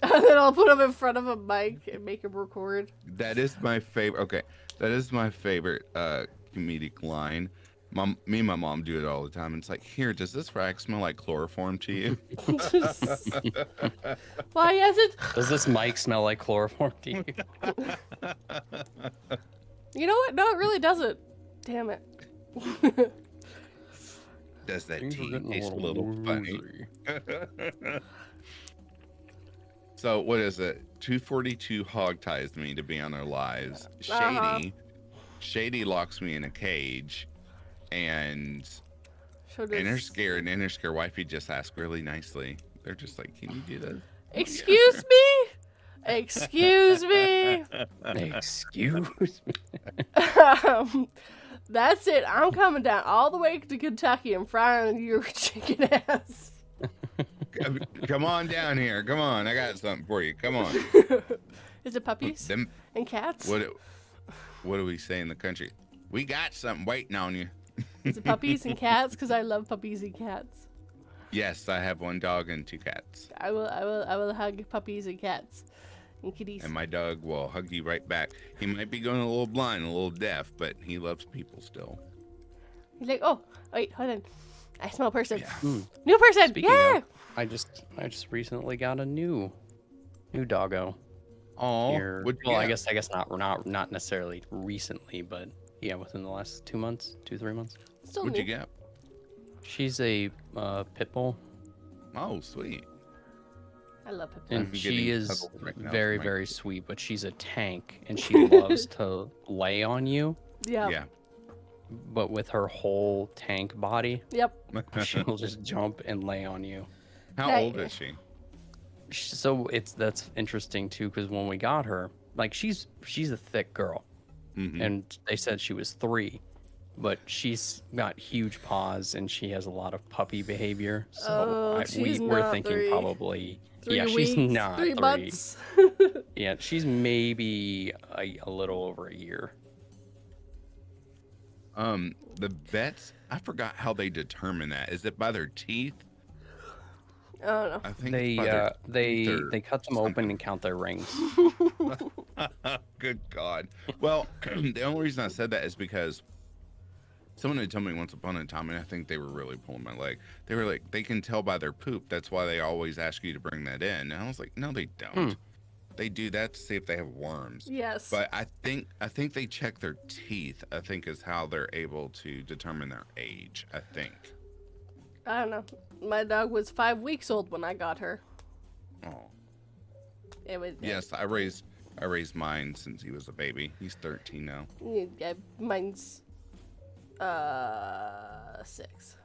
And then I'll put him in front of a mic and make him record. That is my favorite. Okay, that is my favorite comedic line. Me and my mom do it all the time. It's like, here, does this rag smell like chloroform to you? Why is it? Does this mic smell like chloroform to you? You know what? No, it really doesn't. Damn it. Does that Things are tea getting taste a little funny? woozy. So what is it? 242 hogties me to be on their lives. Shady locks me in a cage, and Inner Scare and Inner Scare Wifey just ask really nicely. They're just like, "Can you do this?" Excuse me? Excuse me? Excuse me. That's it. I'm coming down all the way to Kentucky and frying your chicken ass. Come on down here. Come on. I got something for you. Come on. Is it puppies Them, and cats? what do we say in the country? We got something waiting on you. Is it puppies and cats? Because I love puppies and cats. Yes, I have 1 dog and 2 cats. I will hug puppies and cats and kitties. And my dog will hug you right back. He might be going a little blind, a little deaf, but he loves people still. He's like, oh, wait, hold on. I smell a person. Yeah. New person. Speaking yeah. of, I just recently got a new doggo. Oh, Here. Well, I guess not necessarily recently, but yeah, within the last 2 months, 2-3 months. Still What'd new. you get? She's a pit bull, Oh, sweet. I love puppies. and I'm she getting is cuddled right now very, from my very sweet. But she's a tank, and she loves to lay on you. Yeah. Yeah. But with her whole tank body, Yep. she'll just jump and lay on you. How Hey. old is she? So that's interesting too, because when we got her, like she's a thick girl, Mhm. and they said she was 3, but she's got huge paws and she has a lot of puppy behavior. So Oh, she's we're not thinking 3. probably 3 yeah, weeks, she's not 3 3. months. Yeah, she's maybe a little over a year. The vets, I forgot how they determine that. Is it by their teeth? I don't know. I think They it's by their they teeth or they cut them open and count their rings. Good God. Well, the only reason I said that is because someone had told me once upon a time, and I think they were really pulling my leg. They were like, they can tell by their poop. That's why they always ask you to bring that in. And I was like, no, they don't. They do that to see if they have worms. Yes. But I think they check their teeth, I think is how they're able to determine their age, I think. I don't know. My dog was 5 weeks old when I got her. Oh. It was Yes, I raised mine since he was a baby. He's 13 now. Yeah, mine's 6.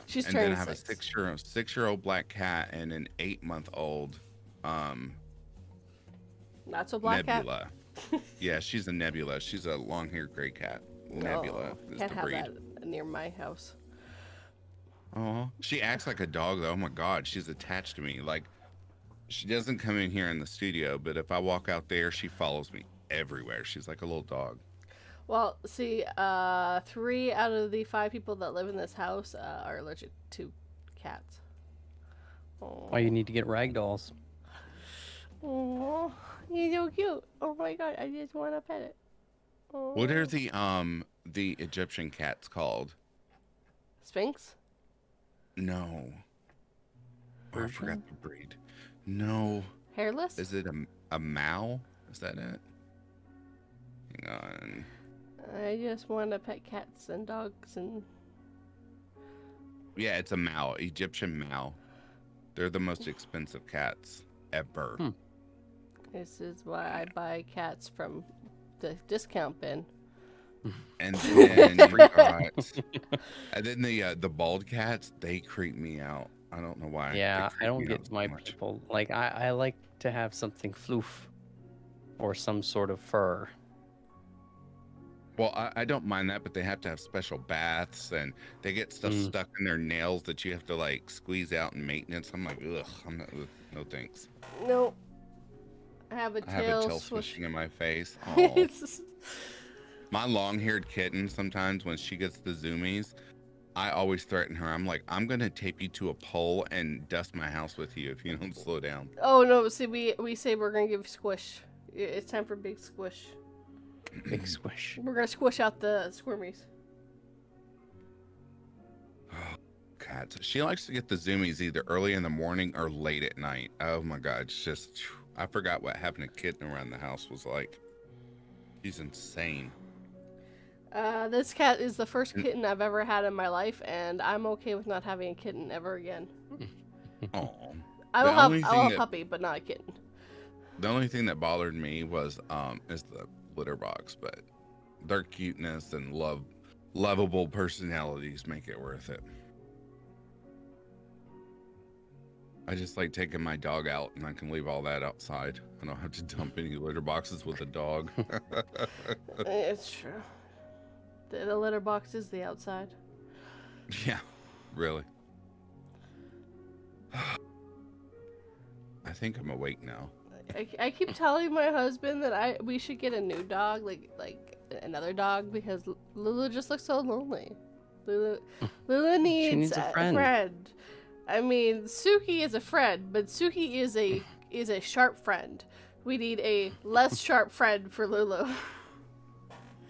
She's And turned then I have a 6. 6-year-old black cat and an 8-month-old Not so black Nebula. Yeah, she's a Nebula. She's a long-haired gray cat. Nebula Oh, is can't the have breed. that near my house. Oh, she acts like a dog though. Oh my God, she's attached to me. Like she doesn't come in here in the studio, but if I walk out there, she follows me everywhere. She's like a little dog. Well, see, 3 out of the 5 people that live in this house are allergic to cats. Why you need to get ragdolls? Oh, he's so cute. Oh my God, I just want to pet it. Oh. What are the Egyptian cats called? Sphinx? No. Oh, I forgot the breed. No. Hairless? Is it a Mao? Is that it? Hang on. I just want to pet cats and dogs and... Yeah, it's a Mao. Egyptian Mao. They're the most expensive cats ever. This is why I buy cats from the discount bin. And then the bald cats, they creep me out. I don't know why. Yeah, They I creep don't me get out so my much. people. Like, I like to have something floof or some sort of fur. Well, I don't mind that, but they have to have special baths and they get stuff stuck in their nails that you have to like squeeze out in maintenance. I'm like, ugh, I'm not, no thanks. No. I have a I have a tail tail swish. swishing in my face. Oh. My long-haired kitten, sometimes when she gets the zoomies, I always threaten her. I'm like, I'm gonna tape you to a pole and dust my house with you if you don't slow down. Oh no, see, we say we're going to give squish. It's time for big squish. Big squish. We're going to squish out the squirmies. God, she likes to get the zoomies either early in the morning or late at night. Oh my God, it's just, I forgot what having a kitten around the house was like. She's insane. This cat is the first kitten I've ever had in my life, and I'm okay with not having a kitten ever again. Oh, I'll have a puppy, but not a kitten. the only thing that bothered me was is the litter box, but their cuteness and lovable personalities make it worth it. I just like taking my dog out and I can leave all that outside. I don't have to dump any litter boxes with a dog. It's true. The litter box is the outside. Yeah, really. I think I'm awake now. I keep telling my husband that we should get a new dog, like another dog, because Lulu just looks so lonely. Lulu needs a a friend. friend. I mean, Suki is a friend, but Suki is a sharp friend. We need a less sharp friend for Lulu.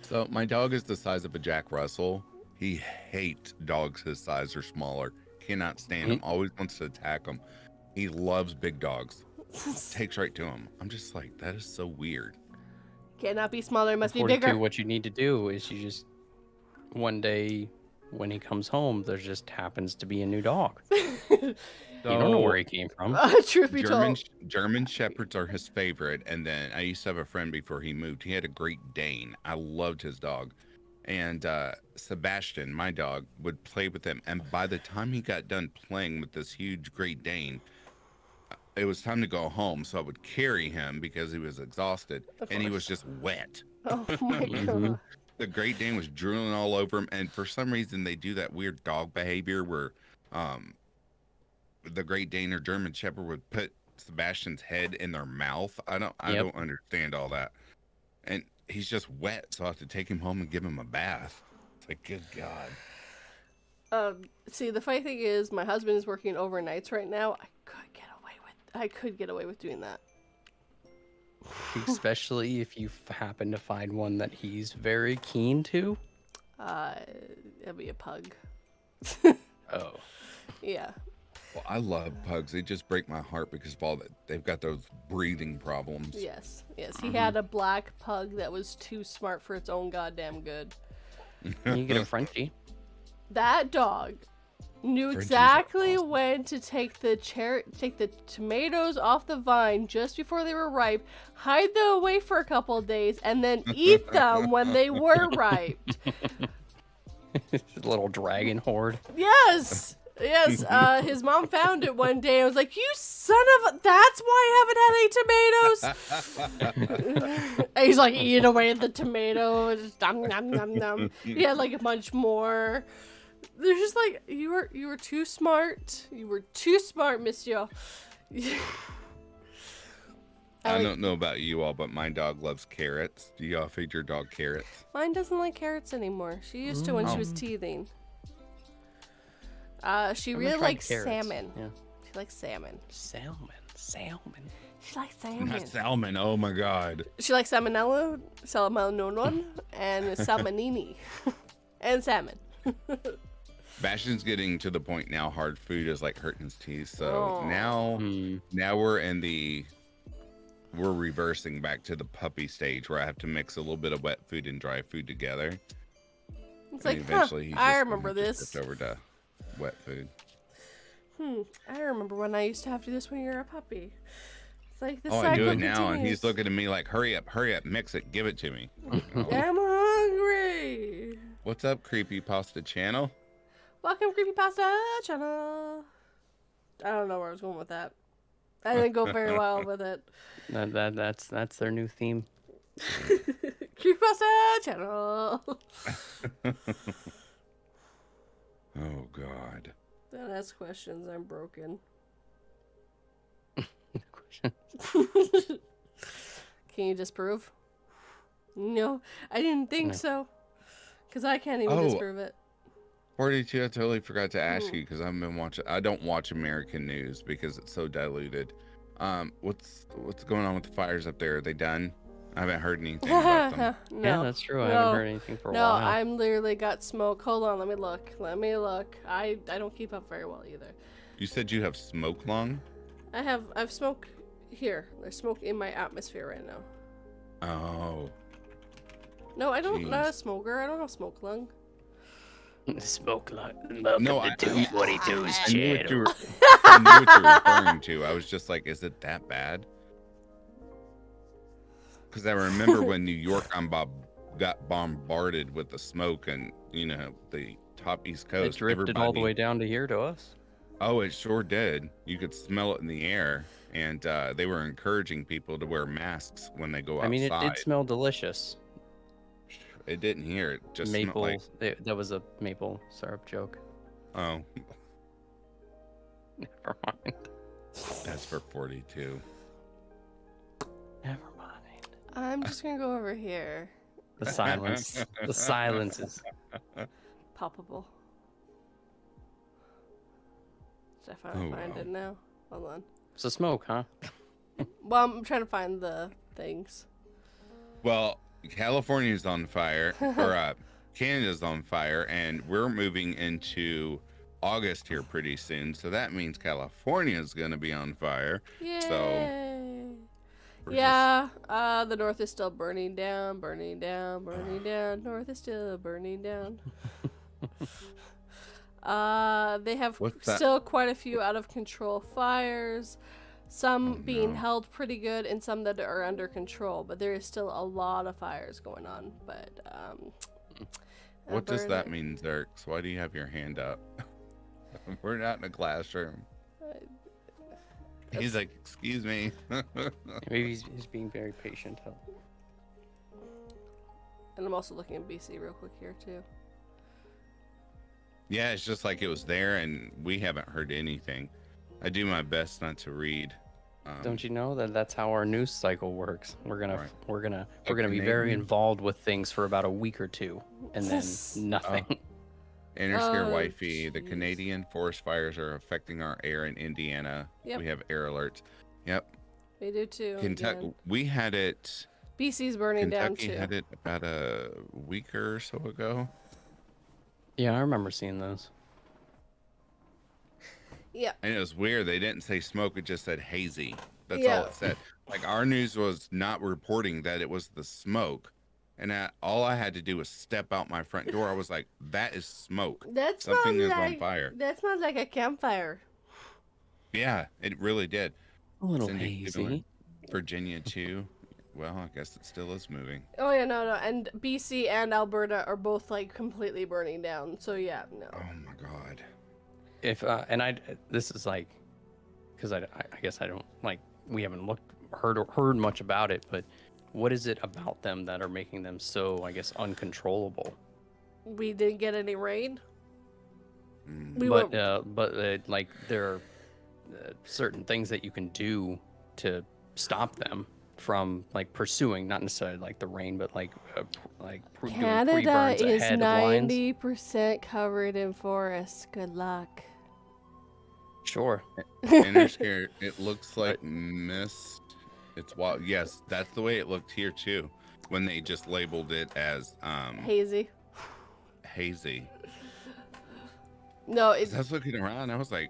So my dog is the size of a Jack Russell. He hates dogs his size or smaller. Cannot stand them. Always wants to attack them. He loves big dogs. Takes right to them. I'm just like, that is so weird. Cannot be smaller, must be 42, bigger. what you need to do is you just, one day when he comes home, there just happens to be a new dog. You don't know where he came from. Truth be told. German Shepherds are his favorite. And then I used to have a friend before he moved. He had a Great Dane. I loved his dog. And Sebastian, my dog, would play with him. And by the time he got done playing with this huge Great Dane, it was time to go home. So I would carry him because he was exhausted. And he was just wet. Oh my God. The Great Dane was drooling all over him. And for some reason, they do that weird dog behavior where the Great Dane or German Shepherd would put Sebastian's head in their mouth. I don't understand all that. And he's just wet, so I have to take him home and give him a bath. It's like, good God. See, the funny thing is, my husband is working overnights right now. I could get away with doing that. Especially if you happen to find one that he's very keen to. It'll be a pug. Oh. Yeah. Well, I love pugs. They just break my heart because of all that. They've got those breathing problems. Yes. He had a black pug that was too smart for its own goddamn good. You get a Frenchie. That dog knew Frenchies are exactly awesome. when to take the tomatoes off the vine just before they were ripe, hide them away for a couple of days, and then eat them when they were ripe. Little dragon horde. Yes. His mom found it one day and was like, "You son of a... That's why I haven't had any tomatoes." And he's like eating away at the tomatoes. Nom, nom, nom, nom. He had like a bunch more. They're just like you were too smart. You were too smart, monsieur. I don't know about you all, but my dog loves carrots. Do y'all feed your dog carrots? Mine doesn't like carrots anymore. She used to when she was teething. She really likes salmon. Yeah. She likes salmon. Salmon. She likes salmon. Not salmon. Oh my god. She likes salmonella, salmonella, and salmonini, and salmon. Bastion's getting to the point now. Hard food is like hurting his teeth. So now we're reversing back to the puppy stage where I have to mix a little bit of wet food and dry food together. It's And like, eventually he's I just remember gonna this. shift over to wet food. I remember when I used to have to do this when you were a puppy. It's like this Oh, I cycle do it now, and continues. he's looking at me like, hurry up, mix it, give it to me. Oh. I'm hungry. What's up, Creepypasta channel? Welcome, creepypasta channel. I don't know where I was going with that. I didn't go very well with it. That's their new theme. Creepypasta channel. Oh God. Don't ask questions. I'm broken. Can you disprove? No, I didn't think so. Because I can't even disprove it. 42, I totally forgot to ask you because I've been watching. I don't watch American news because it's so diluted. What's going on with the fires up there? Are they done? I haven't heard anything about them. No. Yeah, that's true. I haven't heard anything for a No, while. I'm literally got smoke. Hold on, let me look. I don't keep up very well either. You said you have smoke lung? I've smoke here. There's smoke in my atmosphere right now. Oh. No, I don't. Jeez. Not a smoker. I don't have smoke lung. Smoke like welcome No, to 242's I knew what you channel. were, I knew what you were referring to. I was just like, is it that bad? Because I remember when New York got bombarded with the smoke and, the top East It Coast. drifted all the way down to here to us. Oh, it sure did. You could smell it in the air. And they were encouraging people to wear masks when they go outside. I mean, it did smell delicious. It didn't hear it. Just Maple. smelled like, That was a maple syrup joke. oh, Never mind. that's for 42. Never mind. I'm just gonna go over here. The silence. The silence is. Palpable. Did I finally Oh, find wow. it now? Hold on. It's a smoke, huh? Well, I'm trying to find the things. Well, California's on fire, or Canada's on fire, and we're moving into August here pretty soon. So that means California's going to be on fire. Yay! We're Yeah, the north is still burning down. North is still burning down. They have What's that? still quite a few out of control fires. Some being no. held pretty good and some that are under control, but there is still a lot of fires going on. But What does that mean, Zerx? Why do you have your hand up? We're not in a classroom. He's like, excuse me. Maybe he's being very patient. And I'm also looking at BC real quick here too. Yeah, it's just like it was there, and we haven't heard anything. I do my best not to read. Don't you know that that's how our news cycle works? We're gonna Right. we're gonna be very Canadian. involved with things for about a week or two, and then nothing. Interscare Oh, Wifey, the jeez. Canadian forest fires are affecting our air in Indiana. Yep. We have air alerts. Yep. We do too. Kentucky, again. we had it. BC's burning Kentucky down too. had it about a week or so ago. Yeah, I remember seeing those. Yeah. And it was weird. They didn't say smoke, it just said hazy. That's Yeah. all it said. Like our news was not reporting that it was the smoke. And all I had to do was step out my front door. I was like, that is smoke. That Something smells is like on fire. That smells like a campfire. Yeah, it really did. A little Cindy, similar. hazy. Virginia too. Well, I guess it still is moving. Oh yeah, no, and BC and Alberta are both like completely burning down. So yeah, no. Oh my God. If this is like, because I guess I don't like, we haven't heard much about it, but what is it about them that are making them so, I guess, uncontrollable? We didn't get any rain. We but were like there are certain things that you can do to stop them from like pursuing, not necessarily like the rain, but like doing Canada pre-burns is ahead of lines. 90% covered in forest. Good luck. Sure. Interscare, it looks like mist. It's wild. Yes, that's the way it looked here too, when they just labeled it as Hazy. hazy. No, 'Cause I was looking around, I was like,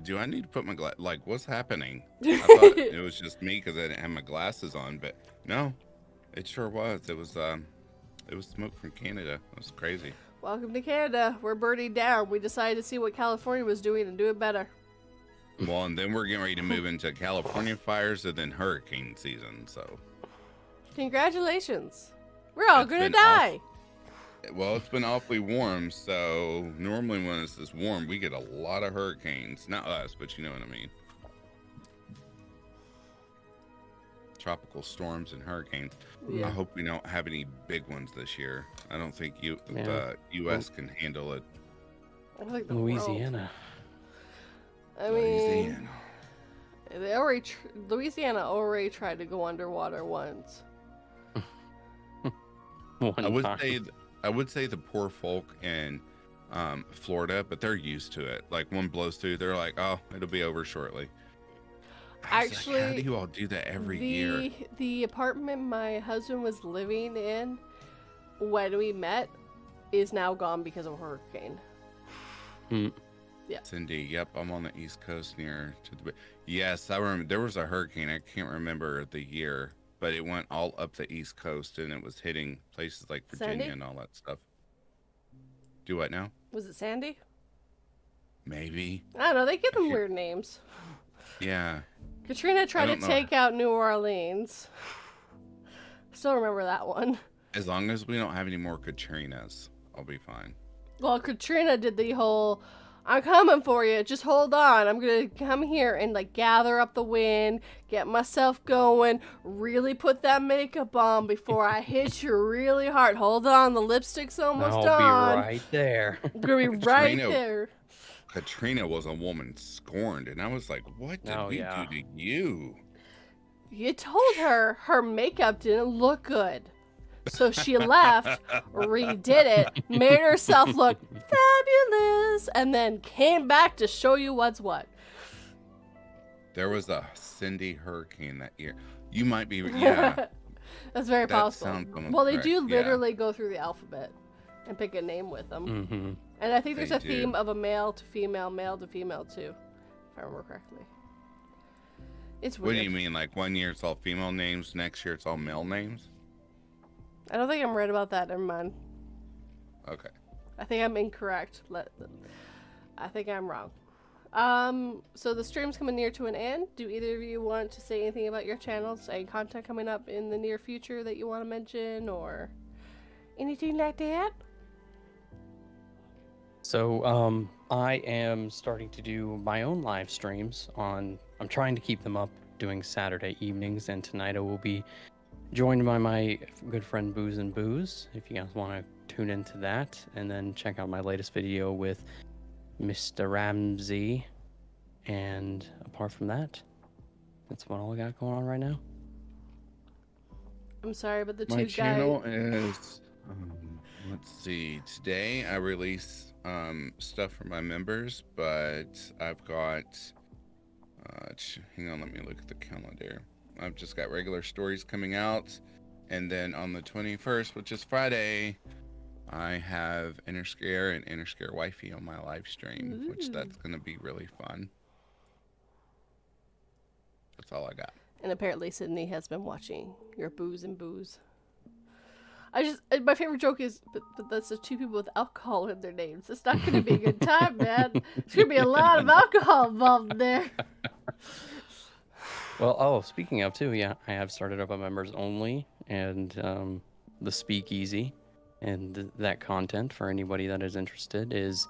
do I need to put my like, what's happening? I thought it was just me because I didn't have my glasses on, but no, it sure was. It was smoke from Canada. It was crazy. Welcome to Canada. We're burning down. We decided to see what California was doing and do it better. Well, and then we're getting ready to move into California fires and then hurricane season. So, Congratulations. We're all It's gonna been die. well, it's been awfully warm. So normally when it's this warm, we get a lot of hurricanes. Not us, but you know what I mean. Tropical storms and hurricanes. Yeah. I hope we don't have any big ones this year. I don't think Yeah. the U.S. can handle it. I think the world. Louisiana. I mean, they already Louisiana already tried to go underwater once. I would say the poor folk in Florida, but they're used to it. Like one blows through, they're like, "Oh, it'll be over shortly." I was Actually, like, how do you all do that every year? The apartment my husband was living in when we met is now gone because of a hurricane. Yeah. Cindy, yep, I'm on the East Coast near to the. Yes, I remember there was a hurricane. I can't remember the year, but it went all up the East Coast and it was hitting places like Virginia Sandy? and all that stuff. Do what now? Was it Sandy? Maybe. I don't know. They give them can't- weird names. Yeah. Katrina tried to don't know. take out New Orleans. Still remember that one. As long as we don't have any more Katrinas, I'll be fine. Well, Katrina did the whole, I'm coming for you, just hold on. I'm going to come here and like gather up the wind, get myself going, really put that makeup on before I hit you really hard. Hold on, the lipstick's almost I'll on. be right there. I'm going to be right Katrina- there. Katrina was a woman scorned, and I was like, what did we do to you? You told her her makeup didn't look good. So she left, redid it, made herself look fabulous, and then came back to show you what's what. There was a Cindy hurricane that year. You might be, yeah. That's very That possible. sounds almost Well, they correct, do yeah. literally go through the alphabet and pick a name with them. Mm-hmm. And I think there's They a theme do. of a male to female too, if I remember correctly. It's What weird. do you mean? Like one year it's all female names, next year it's all male names? I don't think I'm right about that. Never mind. Okay. I think I'm incorrect. I think I'm wrong. So the stream's coming near to an end. Do either of you want to say anything about your channels? Any content coming up in the near future that you want to mention or anything like that? So, I am starting to do my own live streams I'm trying to keep them up doing Saturday evenings, and tonight I will be joined by my good friend Booze and Booze, if you guys want to tune into that, and then check out my latest video with Mr. Ramsey. And apart from that, that's what all I got going on right now. I'm sorry, but the My two channel guys. is, let's see, today I release stuff for my members, but I've got, hang on, let me look at the calendar. I've just got regular stories coming out, and then on the 21st, which is Friday, I have Interscare and Interscare Wifey on my live stream, which that's going to be really fun. That's all I got. And apparently Sydney has been watching your Booze and Booze. My favorite joke is, but that's the two people with alcohol in their names. It's not going to be a good time, man. There's going to be a lot of alcohol involved in there. Well, speaking of too, yeah, I have started up a members only and the speakeasy, and that content for anybody that is interested is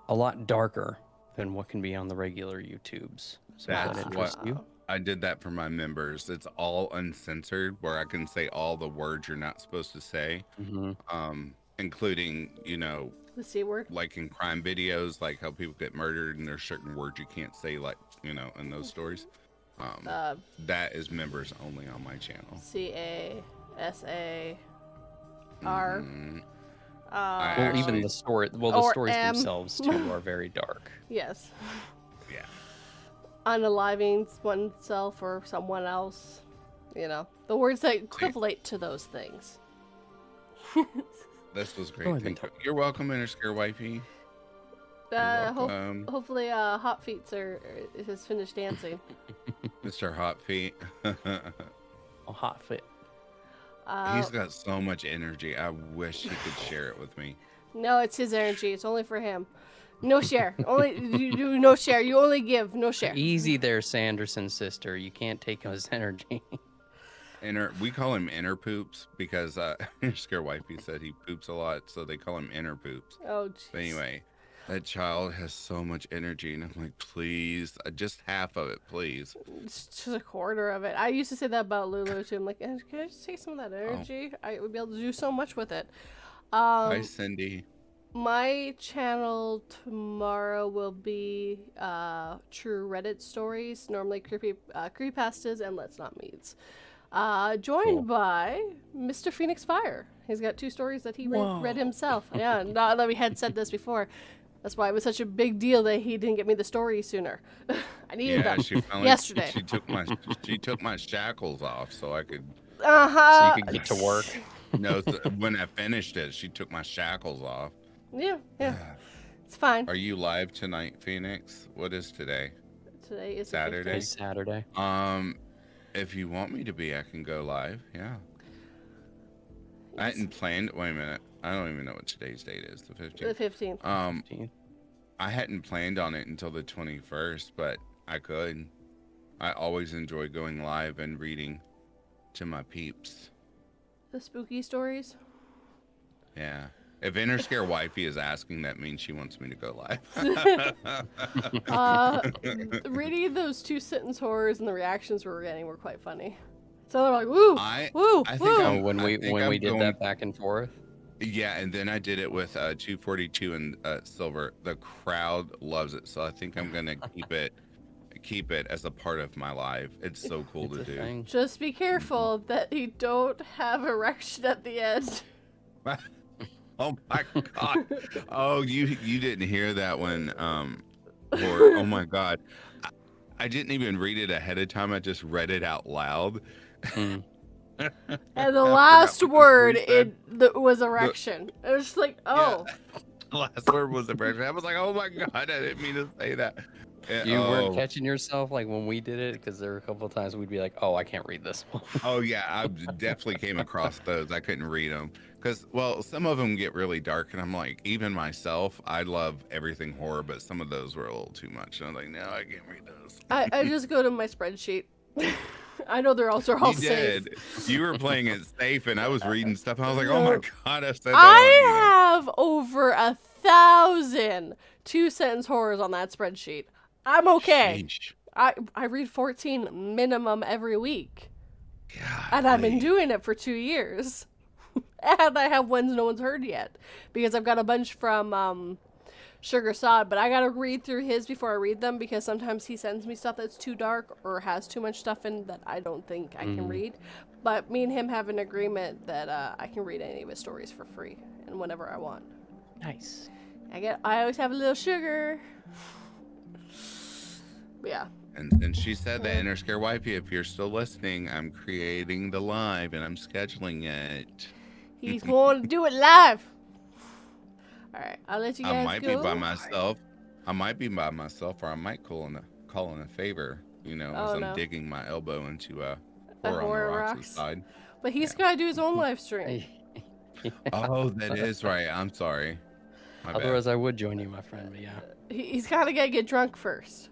a lot darker than what can be on the regular YouTubes. So if That's that interests what- you. I did that for my members. It's all uncensored, where I can say all the words you're not supposed to say, Mm-hmm. including, you know, The C word? like in crime videos, like how people get murdered and there's certain words you can't say, like, you know, in those stories. That is members only on my channel. CASAR. Well, even the story. Well, the or stories M. themselves too are very dark. Yes. Yeah. Unaliving oneself or someone else. You know, the words that equivalent to those things. This was Oh, great. I've been Thank you. You're welcome, Interscare Wifey. welcome. Hopefully, Hot Feet has finished dancing. Mr. Hot Feet. A hot fit. He's got so much energy. I wish he could share it with me. No, it's his energy. It's only for him. No share. Only you do no share. You only give, no share. Easy there, Sanderson sister. You can't take his energy. We call him inner poops because Scare Wifey said he poops a lot, so they call him inner poops. Oh, jeez. But anyway, that child has so much energy, and I'm like, please, just half of it, please. Just a quarter of it. I used to say that about Lulu too. I'm like, can I just take some of that energy? I would be able to do so much with it. Hi, Cindy. My channel tomorrow will be true Reddit stories, normally creepypastas and Let's Not Meets. Joined by Mr. Phoenix Fire. He's got 2 stories that he read himself. Yeah, not that we had said this before. That's why it was such a big deal that he didn't get me the story sooner. I needed them yesterday. She took my shackles off so I could. So you could get to work. No, when I finished it, she took my shackles off. Yeah. It's fine. Are you live tonight, Phoenix? What is today? Today is Saturday. It's Saturday. If you want me to be, I can go live. Yeah. I hadn't planned. Wait a minute. I don't even know what today's date is. The 15th. The 15th. 15th. I hadn't planned on it until the 21st, but I could. I always enjoy going live and reading to my peeps. The spooky stories. Yeah. If Interscare Wifey is asking, that means she wants me to go live. Reading those 2 sentence horrors and the reactions we were getting were quite funny. So they're like, woo, woo, I think woo. When we did that back and forth. Yeah, and then I did it with 242 and silver. The crowd loves it, so I think I'm gonna keep it as a part of my live. It's so cool to do. Thing. Just be careful that you don't have erection at the end. Oh my god! Oh, you didn't hear that one, or oh my god! I didn't even read it ahead of time. I just read it out loud. And the last word was erection. It was just like, oh. Yeah. The last word was erection. I was like, oh my god! I didn't mean to say that. You weren't catching yourself like when we did it, because there were a couple of times we'd be like, oh, I can't read this one. Oh yeah, I definitely came across those. I couldn't read them because, well, some of them get really dark, and I'm like, even myself, I love everything horror, but some of those were a little too much. And I was like, no, I can't read those. I just go to my spreadsheet. I know they're all You safe. did. You were playing it safe, and I was reading stuff. I was like, oh my god, I said that. I have over 1,000 2-sentence horrors on that spreadsheet. I'm okay. Sheesh. I read 14 minimum every week. God, And I've been doing it for 2 years. And I have ones no one's heard yet. Because I've got a bunch from Sugar Sod, but I gotta read through his before I read them, because sometimes he sends me stuff that's too dark or has too much stuff in that I don't think I can read. But me and him have an agreement that I can read any of his stories for free and whenever I want. Nice. I always have a little sugar. Yeah. And she said that, Interscare Wifey, if you're still listening, I'm creating the live and I'm scheduling it. He's going to do it live. All right, I'll let you guys I might go. be by myself. I might be by myself, or I might call in a favor, as I'm digging my elbow into a horror on the Roxy side. But he's got to do his own live stream. Oh, that is right. I'm sorry. My Otherwise, bad. I would join you, my friend, but yeah. He's got to get drunk first.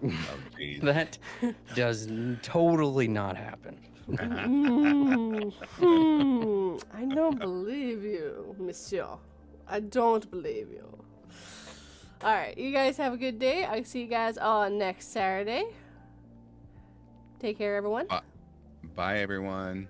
Oh, geez. That does totally not happen. I don't believe you, monsieur. I don't believe you. All right, you guys have a good day. I'll see you guys on next Saturday. Take care, everyone. Bye, everyone.